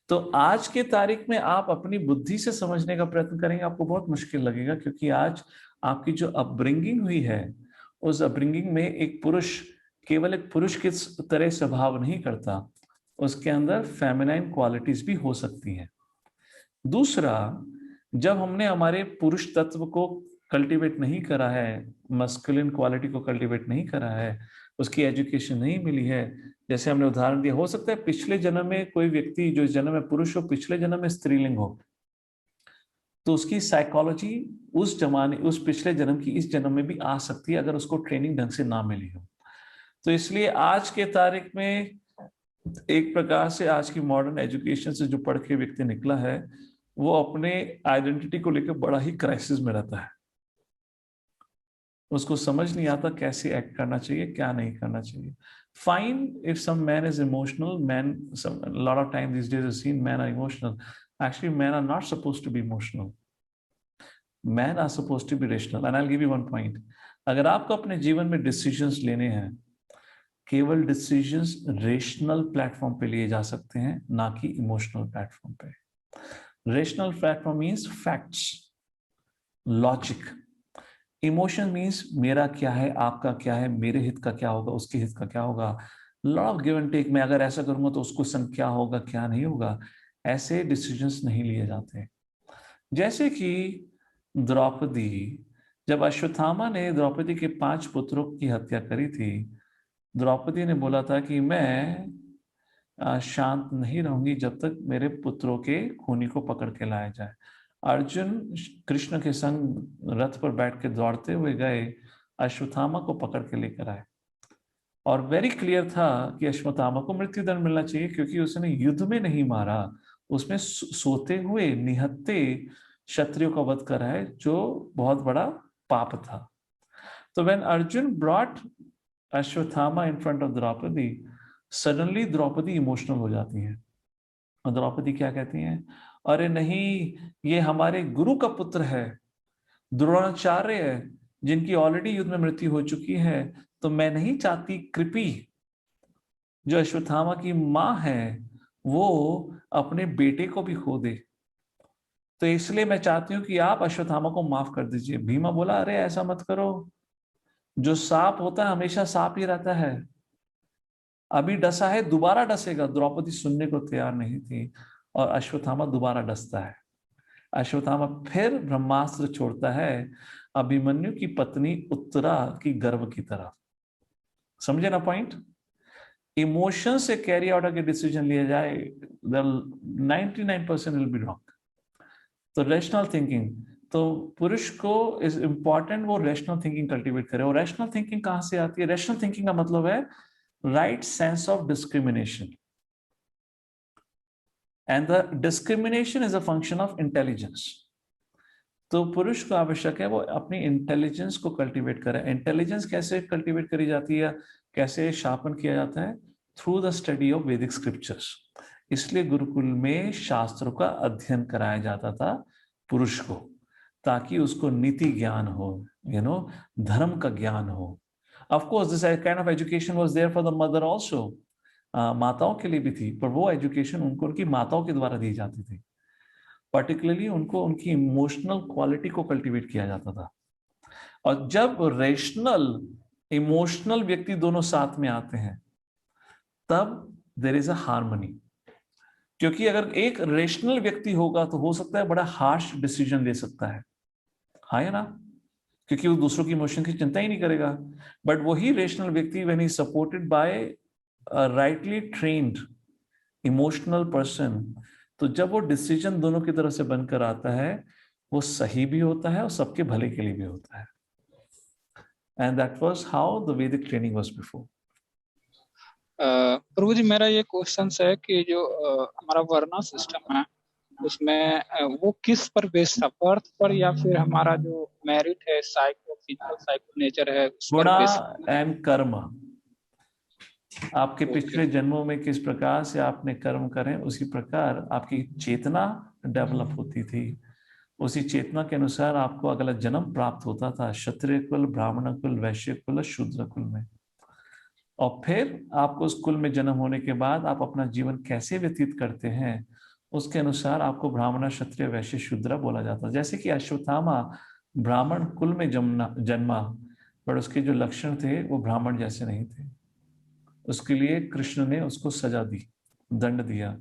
तो आज के तारीख में आप अपनी बुद्धि से समझने का प्रयत्न करेंगे, आपको बहुत मुश्किल लगेगा, क्योंकि आज आपकी जो अपब्रिंगिंग हुई है, उस अपब्रिंगिंग में एक पुरुष केवल एक पुरुष की तरह स्वभाव नहीं करता, उसके अंदर फेमिनाइन क्वालिटीज भी हो सकती हैं। दूसरा, जब हमने हमारे पुरुष तत्व को कल्टीवेट नहीं करा है, मस्कुलिन क्वालिटी को कल्टीवेट नहीं करा है, उसकी एजुकेशन नहीं मिली है, जैसे हमने उदाहरण दिया, हो सकता है पिछले जन्म में कोई व्यक्ति जो इस जन्म में पुरुष हो, पिछले जन्म में स्त्रीलिंग हो, तो उसकी साइकोलॉजी उस जमाने, उस पिछले जन्म की इस जन्म में भी आ सकती है, अगर उसको ट्रेनिंग ढंग से ना मिली हो। तो इसलिए आज के तारीख में एक प्रकार से आज की मॉडर्न एजुकेशन से जो पढ़ के व्यक्ति निकला है, वो अपने आइडेंटिटी को लेकर बड़ा ही क्राइसिस में रहता है। उसको समझ नहीं आता कैसे एक्ट करना चाहिए, क्या नहीं करना चाहिए। Fine if some man is emotional, man, lot of time these days is seen man are emotional. Actually man are not supposed to be emotional, man are supposed to be rational. And I will give you one point. अगर आपको अपने जीवन में decisions लेने हैं, केवल decisions rational platform पे लिए जा सकते हैं, ना कि इमोशनल प्लेटफॉर्म पे। Rational platform means facts, logic. Emotion means मेरा क्या है, आपका क्या है, मेरे हित का क्या होगा, उसके हित का क्या होगा, lot of give and take. मैं अगर ऐसा करूंगा तो उसको संग क्या होगा, क्या नहीं होगा, ऐसे डिसीजंस नहीं लिए जाते। जैसे कि द्रौपदी, जब अश्वत्थामा ने द्रौपदी के 5 पुत्रों की हत्या करी थी, द्रौपदी ने बोला था कि मैं शांत नहीं रहूंगी जब तक मेरे पुत्रों के खूनी को पकड़ के लाया जाए। अर्जुन कृष्ण के संग रथ पर बैठ के दौड़ते हुए गए, अश्वत्थामा को पकड़ के लेकर आए, और वेरी क्लियर था कि अश्वत्थामा को मृत्युदंड मिलना चाहिए, क्योंकि उसने युद्ध में नहीं मारा, उसमें सोते हुए निहत्ते क्षत्रियों का वध करा है, जो बहुत बड़ा पाप था। तो when Arjun brought Ashwatthama in front of Draupadi, suddenly Draupadi emotional हो जाती है, और द्रौपदी क्या कहती हैं, अरे नहीं, ये हमारे गुरु का पुत्र है, द्रोणाचार्य है, जिनकी ऑलरेडी युद्ध में मृत्यु हो चुकी है, तो मैं नहीं चाहती कृपी, जो अश्वत्थामा की मां है, वो अपने बेटे को भी खो दे, तो इसलिए मैं चाहती हूं कि आप अश्वत्थामा को माफ कर दीजिए। भीमा बोला, अरे ऐसा मत करो, जो सांप होता है हमेशा सांप ही रहता है, अभी डसा है दोबारा डसेगा। द्रौपदी सुनने को तैयार नहीं थी, और अश्वत्थामा दोबारा डसता है। अश्वत्थामा फिर ब्रह्मास्त्र छोड़ता है अभिमन्यु की पत्नी उत्तरा की गर्भ की तरफ। समझे ना पॉइंट? इमोशन से कैरी आउट के डिसीजन लिया जाए, 99% विल बी रॉन्ग। तो रेशनल थिंकिंग, तो पुरुष को इज इंपॉर्टेंट वो रेशनल थिंकिंग कल्टीवेट करे। और रेशनल थिंकिंग कहां से आती है? रेशनल थिंकिंग का मतलब है right sense of discrimination, and the discrimination is a function of intelligence. तो पुरुष को आवश्यक है वो अपनी इंटेलिजेंस को कल्टीवेट करे। इंटेलिजेंस कैसे कल्टीवेट करी जाती है, कैसे शार्पन किया जाता है? थ्रू द स्टडी ऑफ वैदिक स्क्रिप्चर्स। इसलिए गुरुकुल में शास्त्रों का अध्ययन कराया जाता था पुरुष को, ताकि उसको नीति ज्ञान हो, धर्म का ज्ञान हो। Of course this kind of education was there for the mother also, माताओं के लिए भी थी, पर वो एजुकेशन उनको उनकी माताओं के द्वारा दी जाती थी। पर्टिकुलरली उनको उनकी इमोशनल क्वालिटी को कल्टीवेट किया जाता था। और जब रेशनल इमोशनल व्यक्ति दोनों साथ में आते हैं तब देयर इज अ हार्मनी। क्योंकि अगर एक रेशनल व्यक्ति होगा तो हो सकता है बड़ा हार्श डिसीजन ले सकता है, हाँ या ना, क्योंकि वो दूसरों की इमोशन की चिंता ही नहीं करेगा। बट वही रेशनल व्यक्ति when he supported by rightly trained emotional person, तो जब वो डिसीजन दोनों की तरफ से बनकर आता है वो सही भी होता है और सबके भले के लिए भी होता है। And that was how the वैदिक ट्रेनिंग वाज बिफोर। प्रभु जी, मेरा ये क्वेश्चन है कि जो हमारा वर्ना सिस्टम है उसमें वो किस पर बेस्ड था, बर्थ पर या फिर हमारा जो मेरिट है, साइको फिजिकल साइको नेचर है उस पर गुणा बेस्ड? एंड कर्म, आपके पिछले जन्मों में किस प्रकार से आपने कर्म करें उसी प्रकार आपकी चेतना डेवलप होती थी, उसी चेतना के अनुसार आपको अगला जन्म प्राप्त होता था, क्षत्रिय कुल, ब्राह्मण कुल, वैश्य कुल, शूद्र कुल में। और फिर आपको उस कुल में जन्म होने के बाद आप अपना जीवन कैसे व्यतीत करते हैं उसके अनुसार आपको ब्राह्मण, क्षत्रिय, वैश्य, शूद्र बोला जाता है। जैसे कि अश्वत्थामा ब्राह्मण कुल में जन्मा, पर उसके जो लक्षण थे वो ब्राह्मण जैसे नहीं थे। उसके लिए कृष्ण ने उसको सजा दी, दंड दिया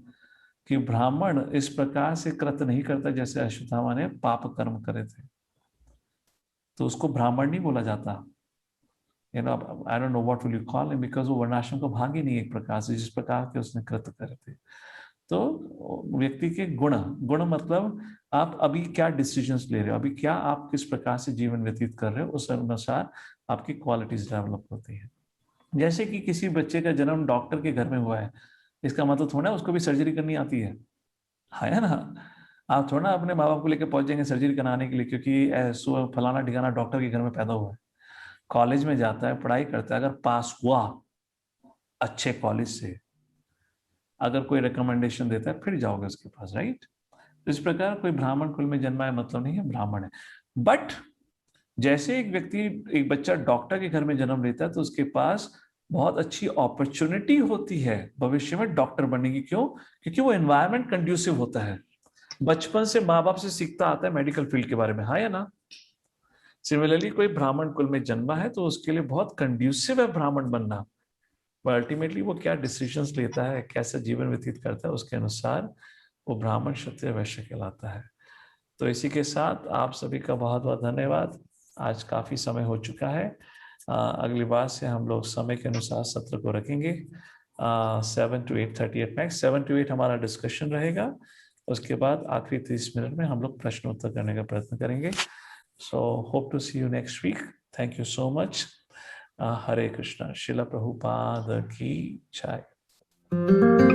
कि ब्राह्मण इस प्रकार से कृत्य नहीं करता जैसे अश्वत्थामा ने पाप कर्म करे थे, तो उसको ब्राह्मण नहीं बोला जाता। I don't know what will you call him, because वो वर्णाश्रम का भाग ही नहीं एक प्रकार से, जिस प्रकार के उसने कृत्य करे थे। तो व्यक्ति के गुण मतलब आप अभी क्या डिसीजंस ले रहे हो, अभी क्या आप किस प्रकार से जीवन व्यतीत कर रहे हो, उस अनुसार आपकी क्वालिटीज डेवलप होती है। जैसे कि किसी बच्चे का जन्म डॉक्टर के घर में हुआ है, इसका मतलब थोड़ा उसको भी सर्जरी करनी आती है ना। आप थोड़ा अपने माँ बाप को लेकर पहुंच जाएंगे सर्जरी कराने के लिए क्योंकि फलाना ठिकाना डॉक्टर के घर में पैदा हुआ है, कॉलेज में जाता है, पढ़ाई करता है, अगर पास हुआ अच्छे कॉलेज से, अगर कोई रिकमेंडेशन देता है फिर जाओगे उसके पास, राइट। इस प्रकार कोई ब्राह्मण कुल में जन्मा है मतलब नहीं है ब्राह्मण है। बट जैसे एक बच्चा डॉक्टर के घर में जन्म लेता है तो उसके पास बहुत अच्छी अपॉर्चुनिटी होती है भविष्य में डॉक्टर बनने की। क्यों? क्योंकि वो एनवायरनमेंट कंड्यूसिव होता है, बचपन से माँ बाप से सीखता आता है मेडिकल फील्ड के बारे में, हाँ या ना। सिमिलरली कोई ब्राह्मण कुल में जन्मा है तो उसके लिए बहुत कंड्यूसिव है ब्राह्मण बनना, पर अल्टीमेटली वो क्या डिसीजंस लेता है, कैसे जीवन व्यतीत करता है, उसके अनुसार वो ब्राह्मण, क्षत्रिय, वैश्य कहलाता है। तो इसी के साथ आप सभी का बहुत बहुत धन्यवाद। आज काफी समय हो चुका है। अगली बार से हम लोग समय के अनुसार सत्र को रखेंगे 7 to 8:30 एट मैक्स। 7 to 8 हमारा डिस्कशन रहेगा, उसके बाद आखिरी 30 मिनट में हम लोग प्रश्न उत्तर करने का प्रयत्न करेंगे। So hope to see you next week. Thank you so much. Hare Krishna. Srila Prabhupada की जय।